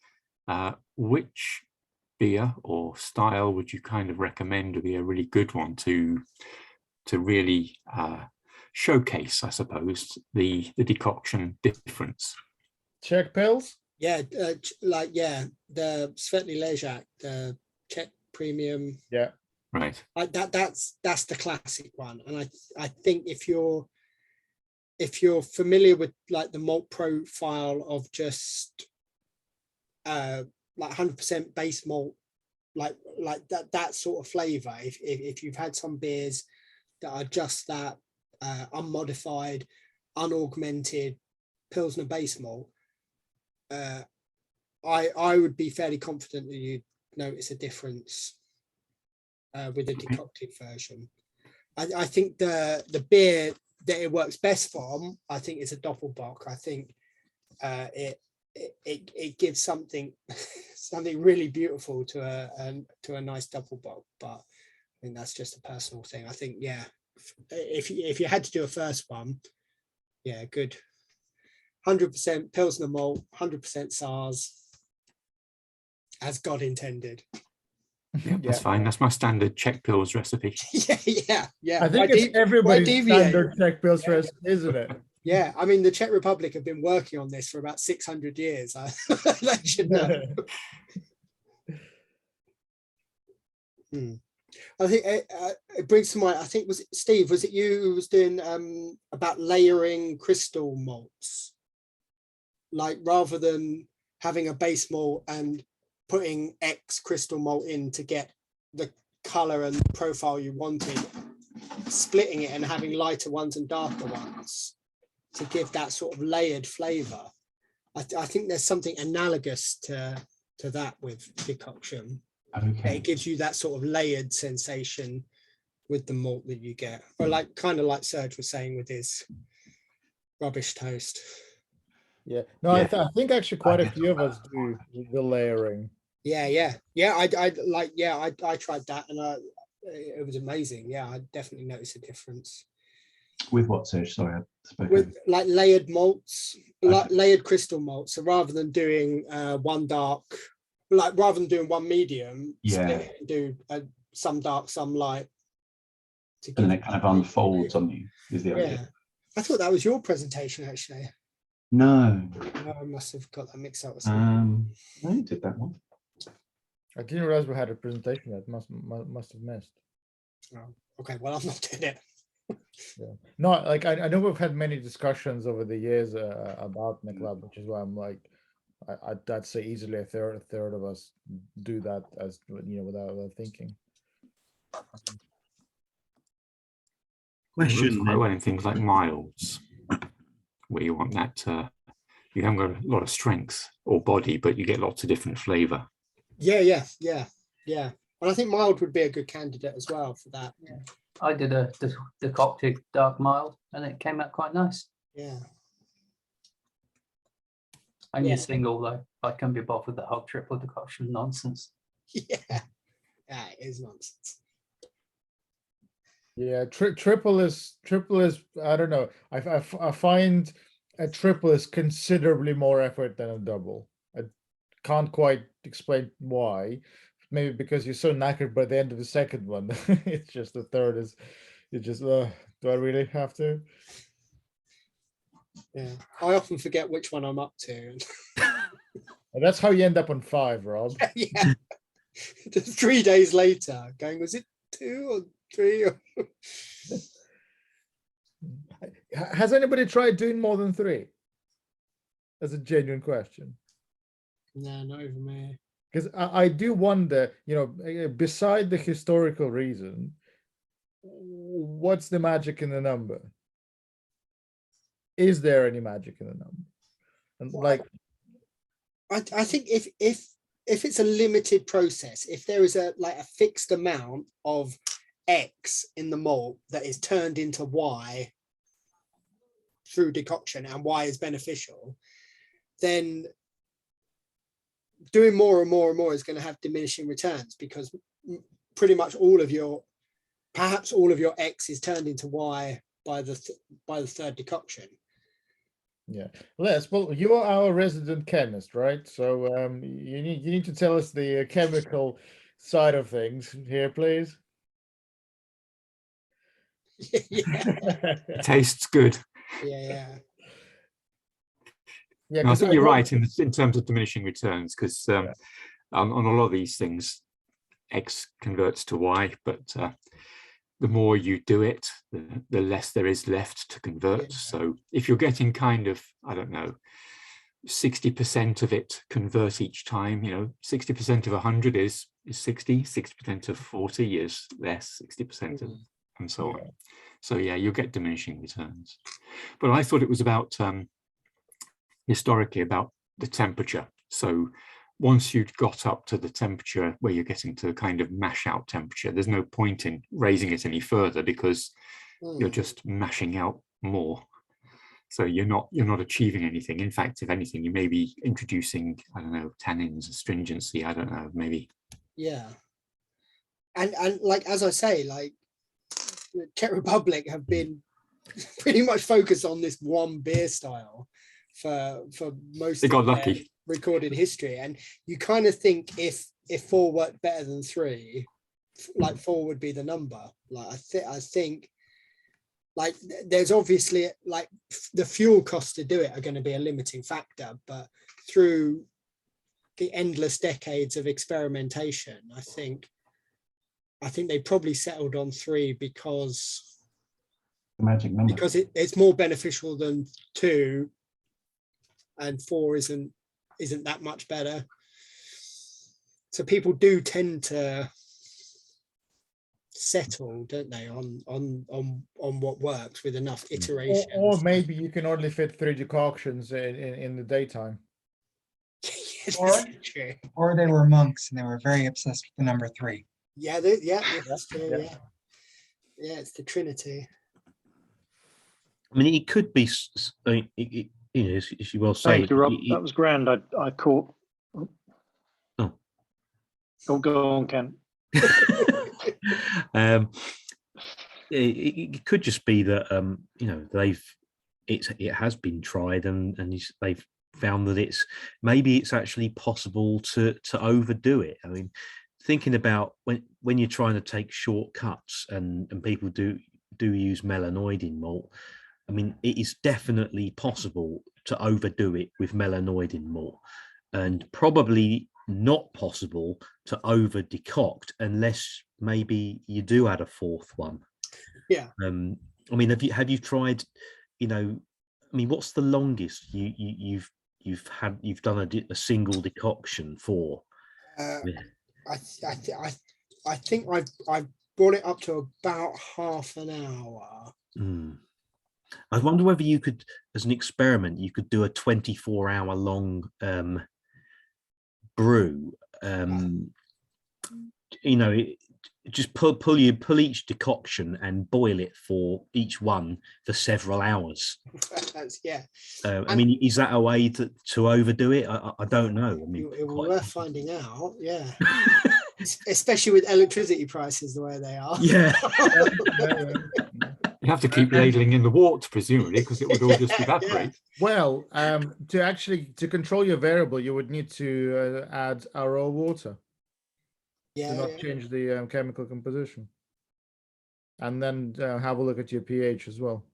which beer or style would you kind of recommend would be a really good one to really showcase, I suppose, the decoction difference? Czech pills? Yeah, the Svetný Ležák, the Czech premium. Yeah. Right. That's the classic one. And I think if you're familiar with like the malt profile of just like 100% base malt, like that sort of flavor, if you've had some beers that are just that unmodified, unaugmented Pilsner base malt, I would be fairly confident that you'd notice a difference with the decocted version. I think the beer that it works best from, I think, is a Doppelbock. I think it gives something really beautiful to a nice Doppelbock. But I think that's just a personal thing. I think, yeah, if you had to do a first one, yeah, good 100% Pilsner malt, 100% SARS, as God intended. Yeah, that's fine. That's my standard Czech pills recipe. yeah. I think it's everybody's standard Czech pills recipe, isn't it? Yeah, I mean, the Czech Republic have been working on this for about 600 years. They should know. I think it brings to mind, I think, was it Steve, was it you who was doing about layering crystal malts? Like, rather than having a base malt and putting X crystal malt in to get the color and the profile you wanted, splitting it and having lighter ones and darker ones to give that sort of layered flavor. I think there's something analogous to that with decoction. Okay. It gives you that sort of layered sensation with the malt that you get, or like kind of like Serge was saying with his rubbish toast. Yeah, no, yeah. I think actually quite a few of us do the layering. Yeah. I tried that, and it was amazing. Yeah, I definitely noticed a difference. With what, Serge? Sorry, I spoke with like layered malts, layered crystal malts. So rather than doing one dark, like rather than doing one medium, split it and do some dark, some light. And then it kind of unfolds on you, is the idea. I thought that was your presentation, actually. No. I must have got that mixed up with something. I did that one. I didn't realize we had a presentation that must have missed. Oh, okay, well, I'm not doing it. Yeah. No, like I know we've had many discussions over the years about McLab, which is why I'm like, I'd say easily a third of us do that, as without thinking. Question: quite well in things like milds, where you want that you haven't got a lot of strength or body, but you get lots of different flavor. Yeah. And I think mild would be a good candidate as well for that. Yeah. I did a decocted dark mild, and it came out quite nice. Yeah. And your single, though, I can't be bothered with the whole triple decoction nonsense. Yeah, it is nonsense. Yeah, triple is. I don't know. I find a triple is considerably more effort than a double. I can't quite explain why. Maybe because you're so knackered by the end of the second one. It's just the third is. It's just. Do I really have to? Yeah, I often forget which one I'm up to. And that's how you end up on 5, Rob. Yeah. Just 3 days later, going, was it 2 or 3? Or... Has anybody tried doing more than 3? That's a genuine question. No, not even me. Because I do wonder, beside the historical reason, what's the magic in the number? Is there any magic in the number? And well, I think if it's a limited process, if there is a fixed amount of X in the malt that is turned into Y through decoction and Y is beneficial, then doing more and more and more is going to have diminishing returns, because pretty much perhaps all of your X is turned into Y by the third decoction. Yeah, Les, well, you are our resident chemist, right? So you need to tell us the chemical side of things here, please. Yeah. It tastes good. Yeah. Yeah, No, I think you're right in terms of diminishing returns, because on a lot of these things, X converts to Y, but the more you do it, the less there is left to convert. Yeah. So if you're getting kind of, I don't know, 60% of it convert each time, 60% of 100 is 60, 60% of 40 is less, 60% of, and so on. So yeah, you'll get diminishing returns. But I thought it was about, historically, about the temperature. So once you've got up to the temperature where you're getting to the kind of mash out temperature, there's no point in raising it any further, because you're just mashing out more. So you're not achieving anything. In fact, if anything, you may be introducing, I don't know, tannins, astringency, I don't know, maybe. Yeah. And as I say, the Czech Republic have been pretty much focused on this one beer style for most of their recorded history, and you kind of think if 4 worked better than 3, 4 would be the number. I think there's obviously the fuel costs to do it are going to be a limiting factor, but through the endless decades of experimentation, I think they probably settled on 3 because the magic number, because it's more beneficial than 2, and 4 isn't that much better. So people do tend to settle, don't they, on what works with enough iterations. Or maybe you can only fit 3 decoctions in the daytime. Or they were monks and they were very obsessed with the number 3. Yeah, that's true. Yeah, it's the Trinity. I mean, it could be, as you well say. Thank you, Rob. That was grand. I caught. Oh, go on, Ken. It could just be that it has been tried and they've found that it's actually possible to overdo it. I mean, thinking about when you're trying to take shortcuts and people do use melanoidin malt. I mean, it is definitely possible to overdo it with melanoidin malt, and probably not possible to over decoct unless maybe you do add a 4th one. Yeah. I mean, have you tried? I mean, what's the longest you've done a single decoction for? I think I've brought it up to about half an hour. I wonder whether you could, as an experiment, you could do a 24-hour long brew. Just pull each decoction and boil it for each one for several hours. Yeah. I mean, is that a way to overdo it? I don't know. I mean, it was worth finding out. Yeah. Especially with electricity prices the way they are. Yeah. You have to keep ladling in the wort, presumably, because it would all just evaporate. Yeah. Well, to control your variable, you would need to add raw water. To not change the chemical composition, and then have a look at your pH as well.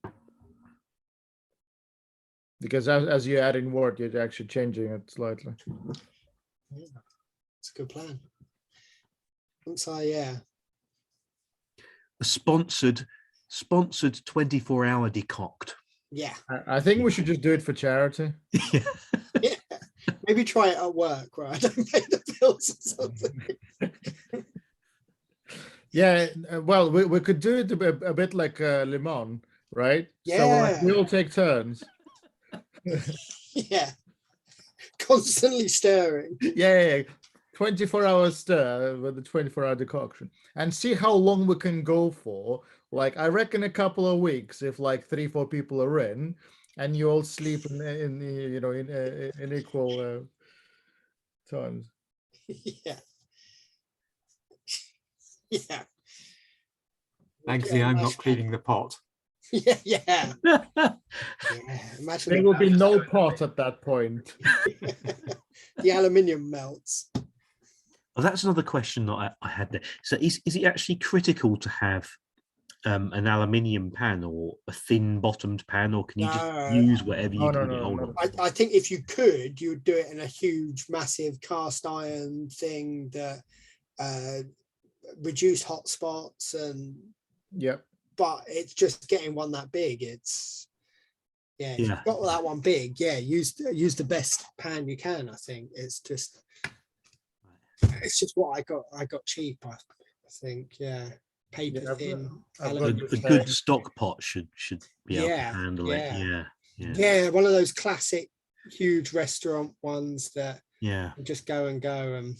Because as you add in wort, you're actually changing it slightly. Yeah, it's a good plan. Once I A sponsored 24-hour decoct. yeah. I think we should just do it for charity. Yeah. Yeah. Maybe try it at work where I don't pay the bills or something. Yeah, well, we could do it a bit like Le Mans, right? So like, we Yeah. all take turns. Yeah. Constantly stirring. Yeah. 24 hours stir with the 24-hour decoction, and see how long we can go for. Like, I reckon a couple of weeks if like 3-4 people are in, and you all sleep in equal times. Yeah. Yeah. Thankfully, I'm not cleaning the pot. Yeah. Yeah. Yeah. Imagine There will be no pot at that point. the aluminium melts. Well, that's another question that I had there. So is it actually critical to have an aluminium pan or a thin bottomed pan, or can you just use whatever you can get hold of? I think if you could, you would do it in a huge, massive cast iron thing that reduced hot spots and but it's just getting one that big. If you've got that one big, use the best pan you can. I think it's just what I got cheap. I think paper thin. A good stock pot should be able to handle it. Yeah, one of those classic huge restaurant ones that just go and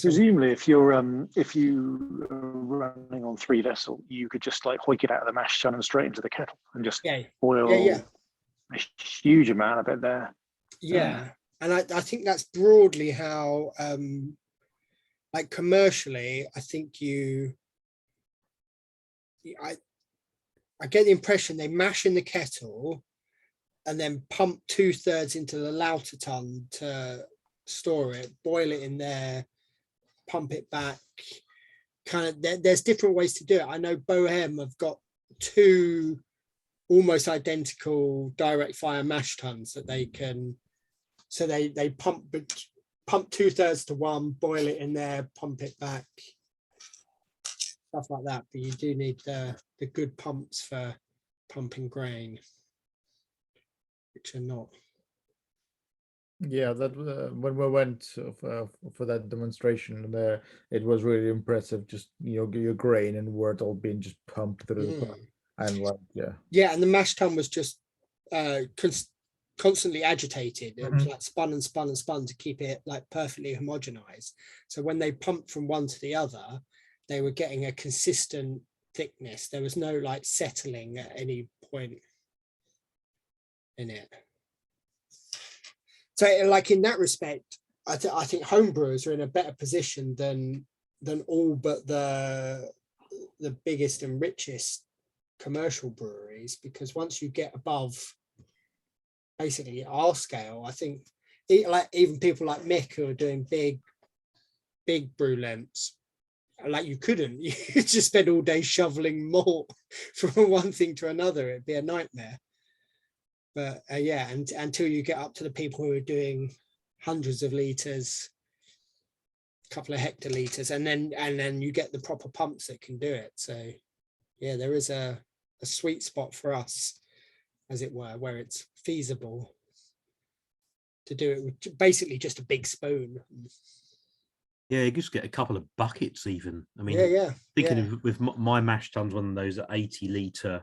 Presumably, if you are running on 3 vessel, you could just like hoik it out of the mash tun and straight into the kettle and just boil a huge amount of it there. Yeah, and I think that's broadly how, like commercially, I think I get the impression they mash in the kettle and then pump 2/3 into the lauter tun to store it, boil it in there, pump it back. Kind of, there's different ways to do it. I know Bohem have got 2 almost identical direct fire mash tuns that they can. So they pump 2/3 to one, boil it in there, pump it back, stuff like that. But you do need the good pumps for pumping grain, which are not. Yeah, that when we went for that demonstration there, it was really impressive. Just your grain and wort all being just pumped through the pump. And like and the mash tun was just constantly agitated. It was like spun and spun and spun to keep it like perfectly homogenized. So when they pumped from one to the other, they were getting a consistent thickness. There was no like settling at any point in it. So like in that respect, I think homebrewers are in a better position than all but the biggest and richest commercial breweries, because once you get above basically our scale, I think like even people like Mick who are doing big brew lengths, like you just spend all day shoveling malt from one thing to another. It'd be a nightmare. But and until you get up to the people who are doing hundreds of liters, a couple of hectoliters, and then you get the proper pumps that can do it. So there is a sweet spot for us, as it were, where it's feasible to do it with basically just a big spoon. Yeah, you just get a couple of buckets even. I mean, thinking of with my mash tuns, one of those 80-liter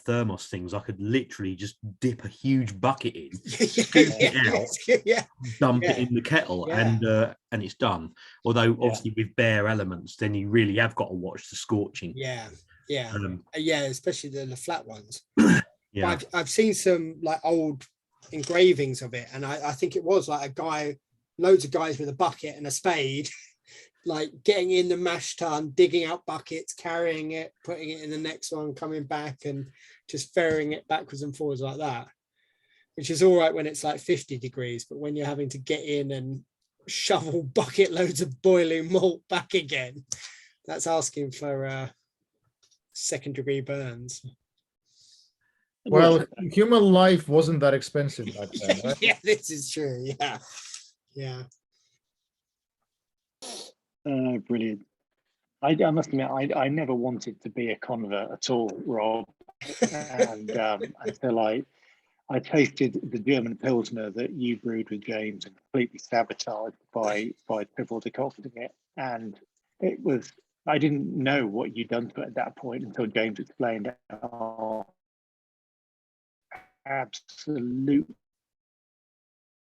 thermos things, I could literally just dip a huge bucket in, dump it in the kettle, and it's done. Although obviously with bare elements, then you really have got to watch the scorching. Especially the flat ones. But I've seen some like old engravings of it, and I think it was like loads of guys with a bucket and a spade like getting in the mash tun, digging out buckets, carrying it, putting it in the next one, coming back and just ferrying it backwards and forwards like that, which is all right when it's like 50 degrees, but when you're having to get in and shovel bucket loads of boiling malt back again, that's asking for 2nd-degree burns. Well, human life wasn't that expensive back then, right? Yeah, this is true. Yeah, yeah. Brilliant. I must admit, I never wanted to be a convert at all, Rob. And until I tasted the German Pilsner that you brewed with James and completely sabotaged by triple decocting it. And it was, I didn't know what you'd done to it at that point until James explained it. Oh, absolute.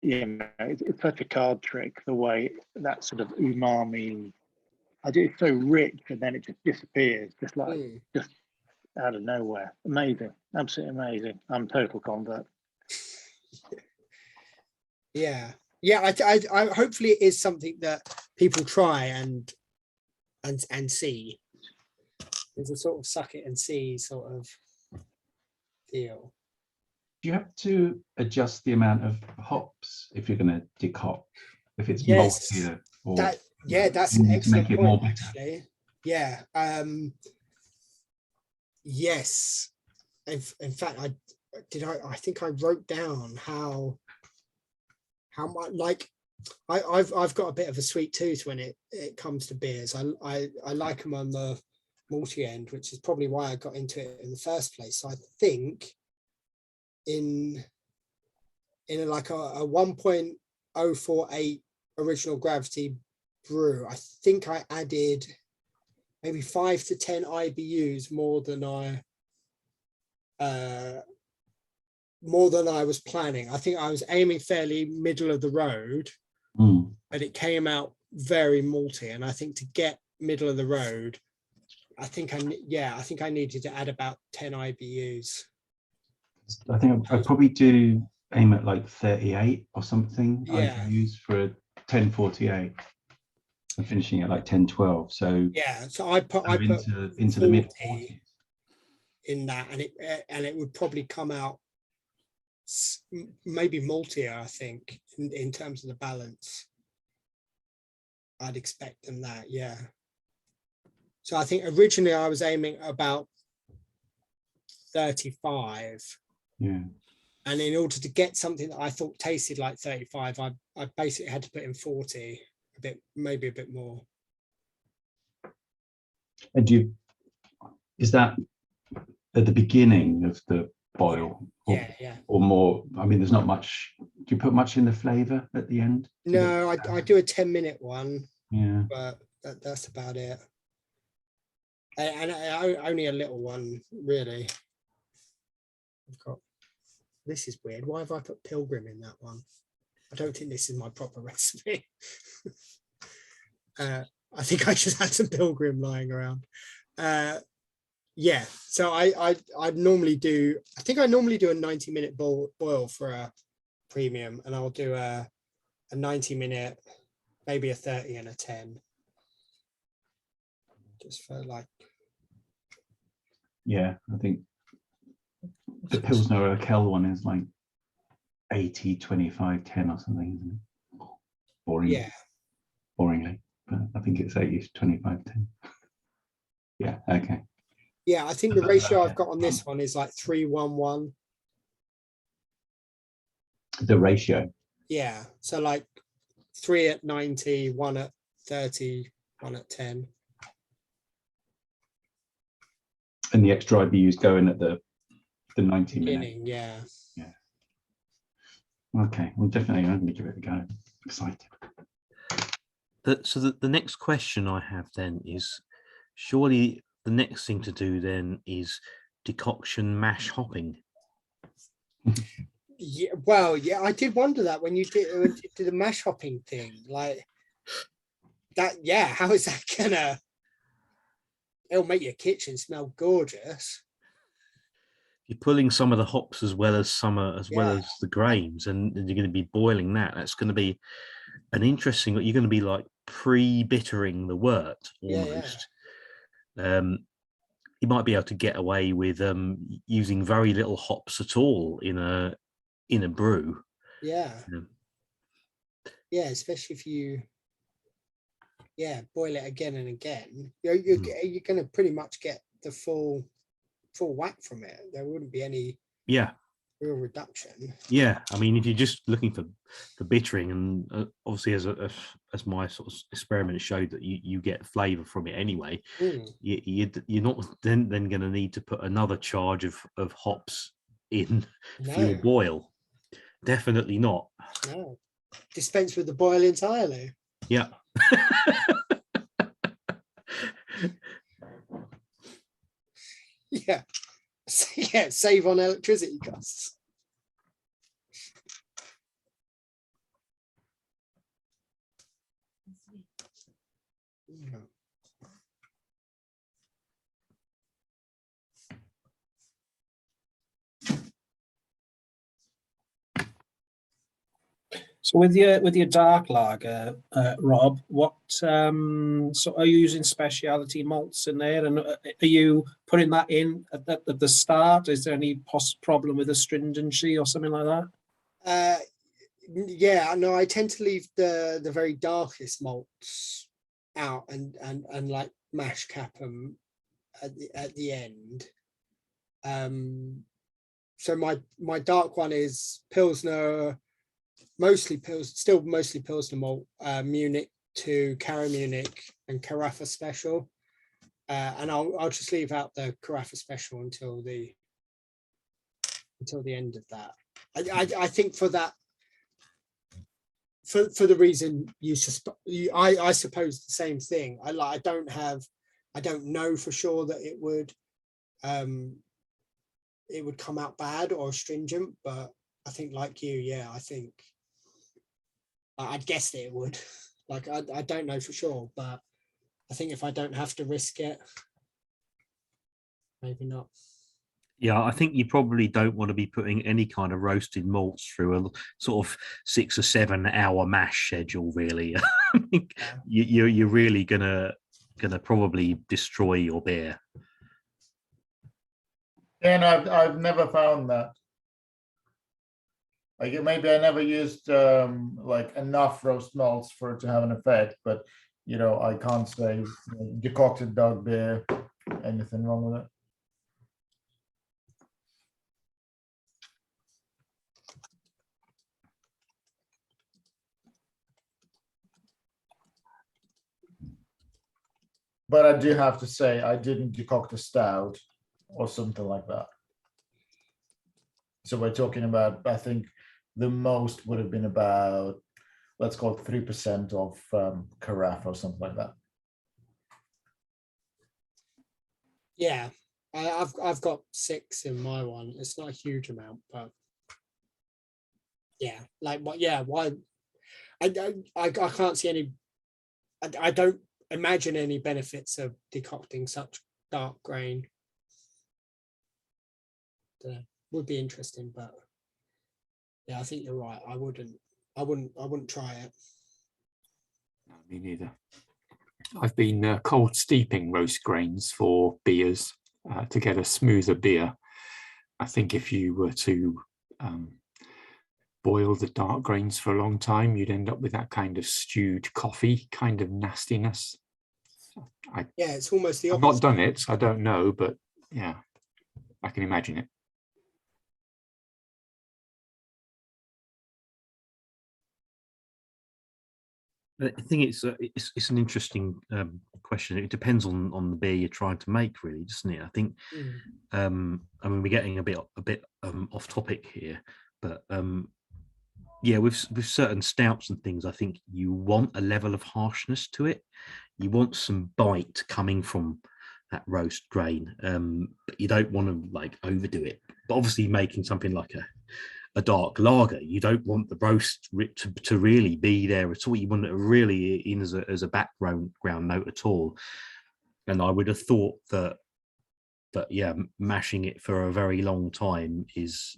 You know, it's such a card trick, the way that sort of umami, it's so rich and then it just disappears, just out of nowhere. Amazing, absolutely amazing. I'm total convert. Yeah, yeah. I hopefully it is something that people try and see. It's a sort of suck it and see sort of deal. Do you have to adjust the amount of hops if you're going to decoct? If it's Yes, maltier, or that's an excellent make it point, more bitter? actually. Yeah. Yes. In fact, I think I wrote down how much, like, I've got a bit of a sweet tooth when it comes to beers. I like them on the malty end, which is probably why I got into it in the first place. So I think in like a 1.048 original gravity brew, I think I added maybe 5 to 10 IBUs more than I was planning. I think I was aiming fairly middle of the road, but it came out very malty. And I think to get middle of the road, I think I needed to add about 10 IBUs. I think I probably do aim at like 38 or something. Yeah. IBUs for a 1048. I'm finishing at like 1012. So yeah, so I put into the mid 40s in that, and it would probably come out maybe maltier, I think, in terms of the balance. I'd expect them that, yeah. So I think originally I was aiming about 35. Yeah. And in order to get something that I thought tasted like 35, I basically had to put in 40, maybe a bit more. And is that at the beginning of the boil? Yeah, yeah. Or more? I mean, there's not much. Do you put much in the flavour at the end? No, I do a 10-minute one. Yeah. But that's about it. And only a little one, really. I've got. This is weird. Why have I put Pilgrim in that one? I don't think this is my proper recipe. I think I just had some Pilgrim lying around. Yeah, so I normally do. I think I normally do a 90-minute boil for a premium, and I'll do a 90-minute, maybe a 30 and a 10. Just for like. Yeah, I think the Pilsner Urquell one is like 80, 25, 10 or something, isn't it? Boring. Yeah. Boringly, but I think it's 80, 25, 10. Yeah, okay. Yeah, I think the ratio I've got on this one is like 3:1:1. The ratio? Yeah, so like 3 at 90, 1 at 30, 1 at 10. And the extra IBUs going at the 90 minute. Yeah. Yeah. Okay, well, definitely I'm going to give it a go. Excited. So the next question I have then is, surely the next thing to do then is decoction mash hopping. Yeah, well, yeah, I did wonder that when you did the mash hopping thing, like that. Yeah, how is that gonna? It'll make your kitchen smell gorgeous. You're pulling some of the hops as well as the grains, and you're going to be boiling that. That's going to be an interesting. You're going to be like pre-bittering the wort almost. Yeah. You might be able to get away with using very little hops at all in a brew. Yeah. Yeah, especially if you boil it again and again. You're going to pretty much get the full whack from it. There wouldn't be any Yeah. Real reduction. Yeah, I mean, if you're just looking for bittering, and obviously as my sort of experiment showed that you get flavour from it anyway, you're not then going to need to put another charge of hops in for your boil. Definitely not. No, dispense with the boil entirely. Yeah. Yeah, yeah, save on electricity costs. Yeah. So with your dark lager, Rob, what so are you using specialty malts in there, and are you putting that in at the start? Is there any problem with astringency or something like that? Yeah, no, I tend to leave the very darkest malts out and like mash cap them at the end. So my dark one is Pilsner, mostly Pilsner malt, Munich to Cara Munich and Carafa Special, and I'll just leave out the Carafa Special until the end of that. I think for that, for the reason I suppose the same thing. I don't know for sure that it would come out bad or astringent, but I think like you, yeah, I think I'd guess that it would. Like I don't know for sure, but I think if I don't have to risk it, maybe not. Yeah, I think you probably don't want to be putting any kind of roasted malts through a sort of 6 or 7 hour mash schedule, really. I think you're really gonna probably destroy your beer. Yeah, no, I've never found that. Like maybe I never used like enough roast malts for it to have an effect, but I can't say decocted dark beer, anything wrong with it. But I do have to say I didn't decoct a stout or something like that. So we're talking about, I think the most would have been about, let's call it 3% of carafe or something like that. Yeah, I've got 6 in my one. It's not a huge amount, but yeah, like what? Yeah, why? I can't see any. I don't imagine any benefits of decocting such dark grain. Would be interesting, but yeah, I think you're right. I wouldn't try it. No, me neither. I've been cold steeping roast grains for beers to get a smoother beer. I think if you were to boil the dark grains for a long time, you'd end up with that kind of stewed coffee kind of nastiness. Yeah, it's almost the opposite. I've not done it, I don't know, but yeah, I can imagine it. I think it's an interesting question. It depends on the beer you're trying to make, really, doesn't it? I think. I mean, we're getting a bit off topic here, but yeah, with certain stouts and things, I think you want a level of harshness to it. You want some bite coming from that roast grain, but you don't want to like overdo it. But obviously, making something like a dark lager, you don't want the roast to really be there at all. You want it really in as a background note at all. And I would have thought that yeah, mashing it for a very long time is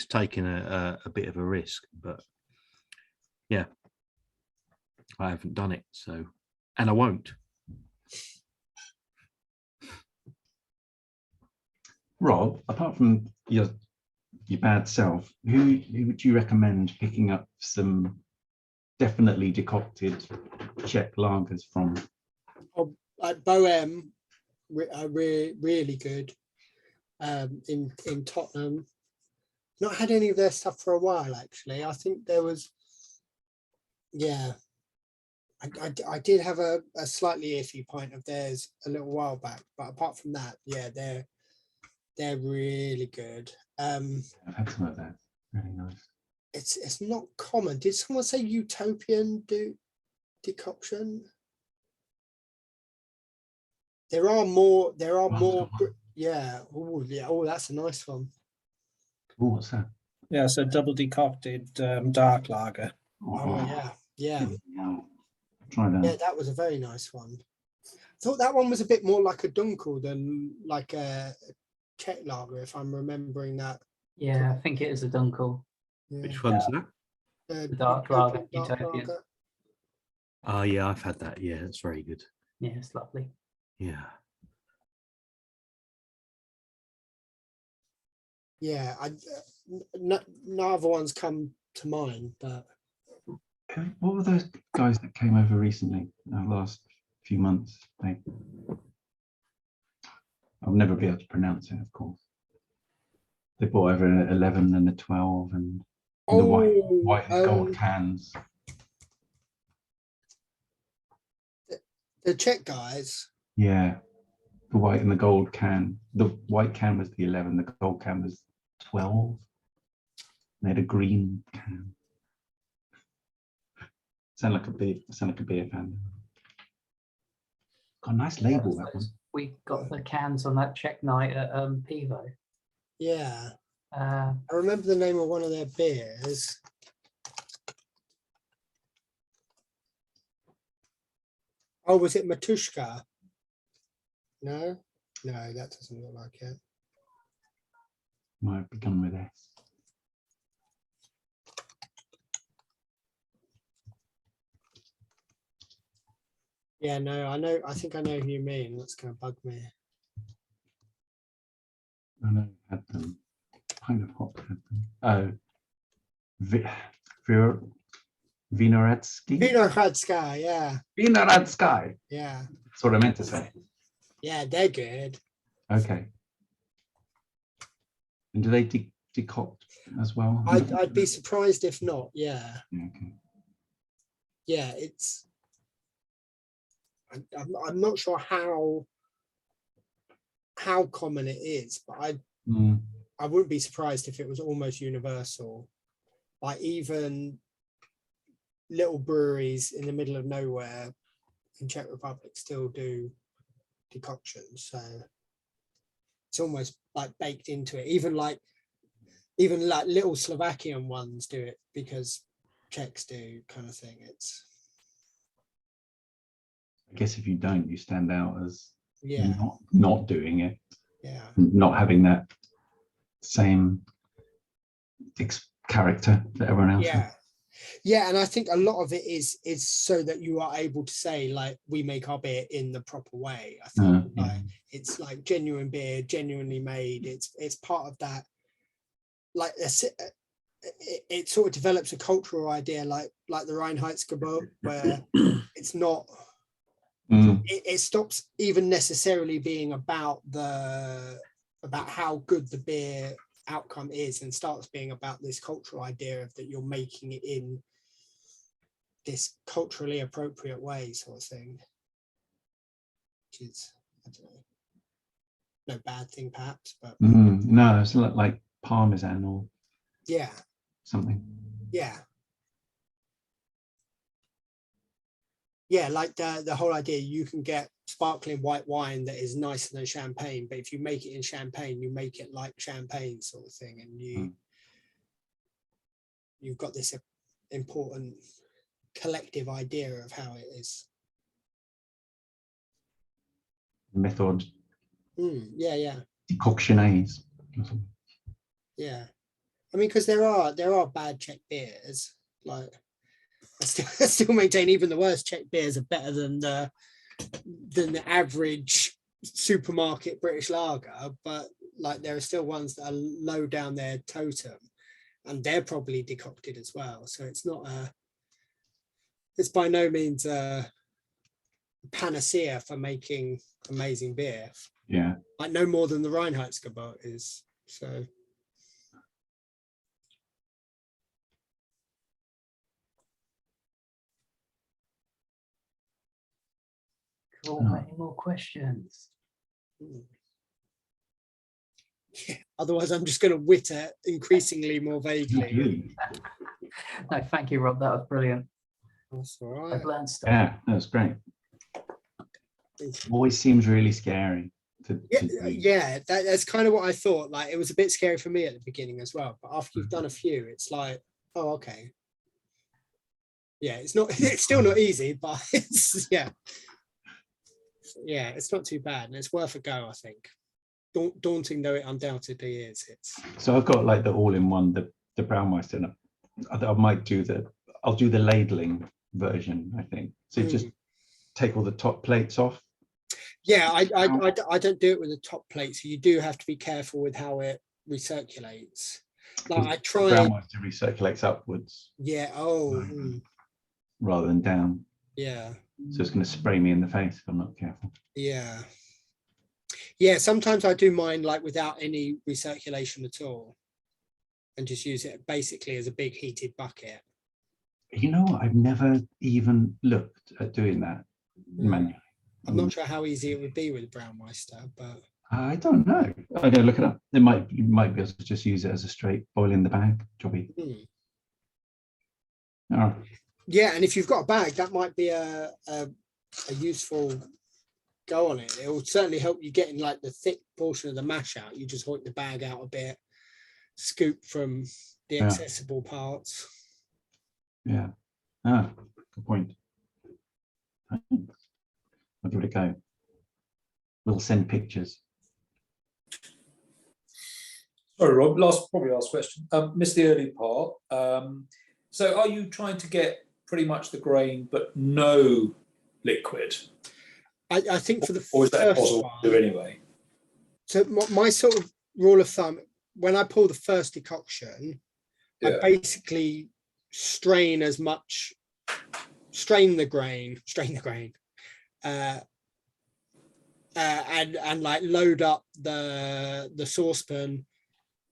taking a bit of a risk. But yeah, I haven't done it, so, and I won't. Rob, apart from your bad self, who would you recommend picking up some definitely decocted Czech lagers from? Oh, like Bohem, really good. in Tottenham. Not had any of their stuff for a while, actually. I think there was, yeah, I did have a slightly iffy pint of theirs a little while back, but apart from that, yeah, they're really good. I've had some of that. Really nice. It's not common. Did someone say Utopian decoction? There are more. Yeah. Oh, yeah. Oh, that's a nice one. Oh, what's that? Yeah, so double decocted dark lager. Oh, yeah. Yeah. Try that. Yeah, that was a very nice one. I thought that one was a bit more like a Dunkel than like a Czech lager, if I'm remembering that. Yeah, I think it is a Dunkel. Yeah. Which one's that? The dark lager, Dark Utopian. lager. Oh yeah, I've had that. Yeah, it's very good. Yeah, it's lovely. Yeah. Yeah, no other ones come to mind, but What were those guys that came over recently, last few months? I'll never be able to pronounce it, of course. They brought over an 11 and a 12 and the white and gold cans. The Czech guys. Yeah, the white and the gold can. The white can was the 11, the gold can was 12. They had a green can. Sound like a beer fan. Got a nice label, that one. We got the cans on that Czech night at Pivo. Yeah. I remember the name of one of their beers. Oh, was it Matushka? No, that doesn't look like it. Might have begun with S. Yeah, no, I think I know who you mean. That's going to bug me. I know, had them. Kind of hot had them. Oh, Vinohradsky? Vinohradsky, yeah. Vinohradsky. Yeah. That's what I meant to say. Yeah, they're good. Okay. And do they decoct as well? I'd be surprised if not. Yeah. Okay. Yeah, it's. I'm not sure how common it is, but I wouldn't be surprised if it was almost universal. Like even little breweries in the middle of nowhere in Czech Republic still do decoctions, so it's almost like baked into it. Even like little Slovakian ones do it because Czechs do, kind of thing. It's. I guess if you don't, you stand out as Yeah. not doing it. Yeah. Not having that same character that everyone else has. Yeah, and I think a lot of it is so that you are able to say, like, we make our beer in the proper way. I think it's like genuine beer, genuinely made. It's part of that. Like it sort of develops a cultural idea, like the Reinheitsgebot, where it's not. It stops even necessarily being about how good the beer outcome is and starts being about this cultural idea of that you're making it in this culturally appropriate way, sort of thing, which is, I don't know, no bad thing perhaps, but no, it's like Parmesan or something. Yeah, like the whole idea, you can get sparkling white wine that is nicer than champagne, but if you make it in champagne, you make it like champagne, sort of thing, and you've got this important collective idea of how it is. Method. Yeah. Decoctionaise. Yeah, I mean, because there are bad Czech beers. Like I still maintain even the worst Czech beers are better than the average supermarket British lager, but like there are still ones that are low down their totem, and they're probably decocted as well. So it's by no means a panacea for making amazing beer. Yeah. Like no more than the Reinheitsgebot is. So. Cool. Any more questions? Yeah. Otherwise, I'm just going to witter increasingly more vaguely. No, thank you, Rob. That was brilliant. That's all right. I've learned stuff. Yeah, that was great. Always seems really scary. That's kind of what I thought. Like, it was a bit scary for me at the beginning as well. But after you've done a few, it's like, oh, okay. Yeah, it's still not easy, but it's it's not too bad, and it's worth a go, I think. Daunting though it undoubtedly is. So I've got like the all-in-one, the Braumeister. I'll do the ladling version, I think. So you just take all the top plates off. Yeah, I don't do it with the top plate, so you do have to be careful with how it recirculates. Like I try. The Braumeister recirculates upwards. Yeah. Rather than down. Yeah. So it's going to spray me in the face if I'm not careful. Yeah. Yeah, sometimes I do mine like without any recirculation at all and just use it basically as a big heated bucket. You know what? I've never even looked at doing that manually. I'm not sure how easy it would be with Braumeister, but I don't know. I'm going to look it up. You might be able to just use it as a straight boil in the bag jobby. Oh. Yeah, and if you've got a bag, that might be a useful go on it. It will certainly help you getting like the thick portion of the mash out. You just hoik the bag out a bit, scoop from the accessible parts. Yeah. Ah, good point. I'll give it a go. We'll send pictures. Sorry, Rob, probably last question. Missed the early part. So are you trying to get pretty much the grain but no liquid? I think for the or is that first possible to do anyway? So my sort of rule of thumb, when I pull the first decoction, I basically strain the grain, and like load up the saucepan,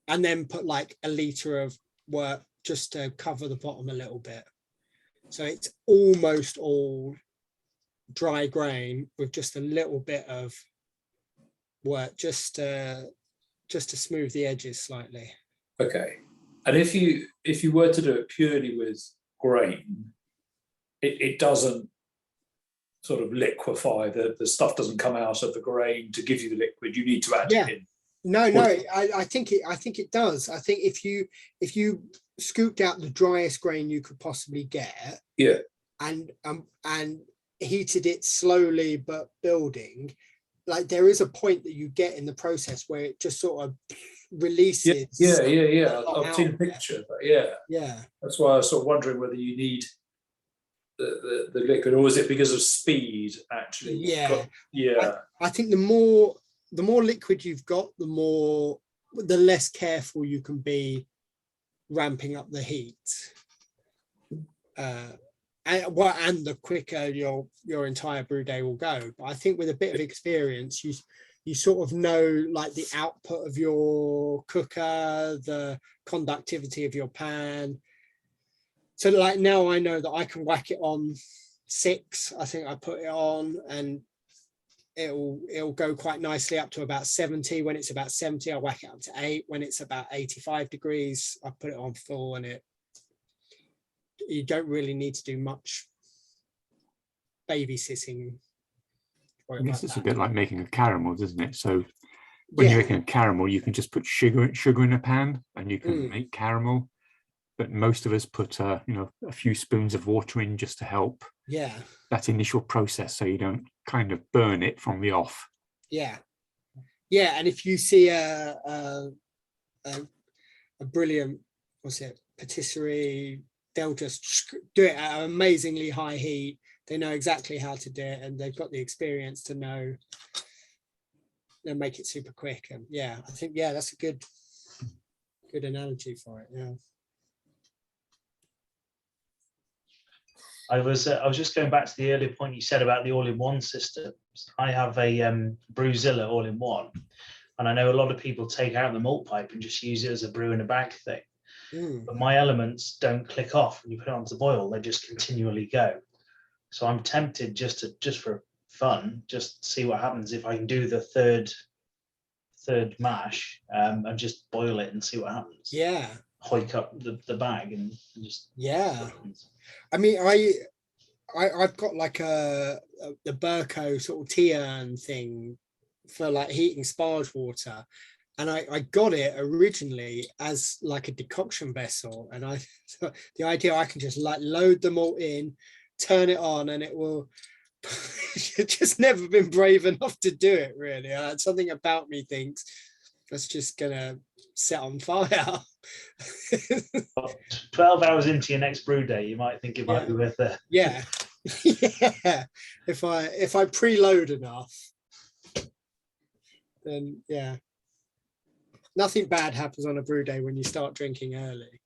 and then put like a litre of wort just to cover the bottom a little bit. So it's almost all dry grain with just a little bit of wort just to smooth the edges slightly. Okay. And if you were to do it purely with grain, it doesn't sort of liquefy, the stuff doesn't come out of the grain to give you the liquid. You need to add it in. No, I think it does. I think if you scooped out the driest grain you could possibly get, and heated it slowly but building, like there is a point that you get in the process where it just sort of releases. I've seen a picture, but that's why I was sort of wondering whether you need the liquid, or is it because of speed actually? I think the more liquid you've got, the less careful you can be ramping up the heat, and the quicker your entire brew day will go. But I think with a bit of experience, you sort of know like the output of your cooker, the conductivity of your pan. So like now I know that I can whack it on 6. I think I put it on and it'll go quite nicely up to about 70. When it's about 70, I whack it up to 8. When it's about 85 degrees, I put it on full, and you don't really need to do much babysitting. I guess it's a bit like making a caramel, isn't it? So when you're making a caramel, you can just put sugar in a pan and you can make caramel. But most of us put a few spoons of water in just to help that initial process, so you don't kind of burn it from the off. And if you see a brilliant patisserie, they'll just do it at an amazingly high heat. They know exactly how to do it, and they've got the experience to know they'll make it super quick. And I think that's a good analogy for it. I was just going back to the earlier point you said about the all-in-one system. I have a Brewzilla all-in-one, and I know a lot of people take out the malt pipe and just use it as a brew in a bag thing. But my elements don't click off when you put it onto the boil; they just continually go. So I'm tempted just for fun, just see what happens if I can do the third mash and just boil it and see what happens. Yeah. Hoik up the bag and just I mean, I've got like the Burco sort of tea urn thing for like heating sparge water, and I got it originally as like a decoction vessel, and the idea I can just like load them all in, turn it on, and it will. Just never been brave enough to do it, really. Something about me thinks that's just gonna set on fire. 12 hours into your next brew day, you might think it might be worth it. Yeah. Yeah. If I preload enough, then yeah. Nothing bad happens on a brew day when you start drinking early.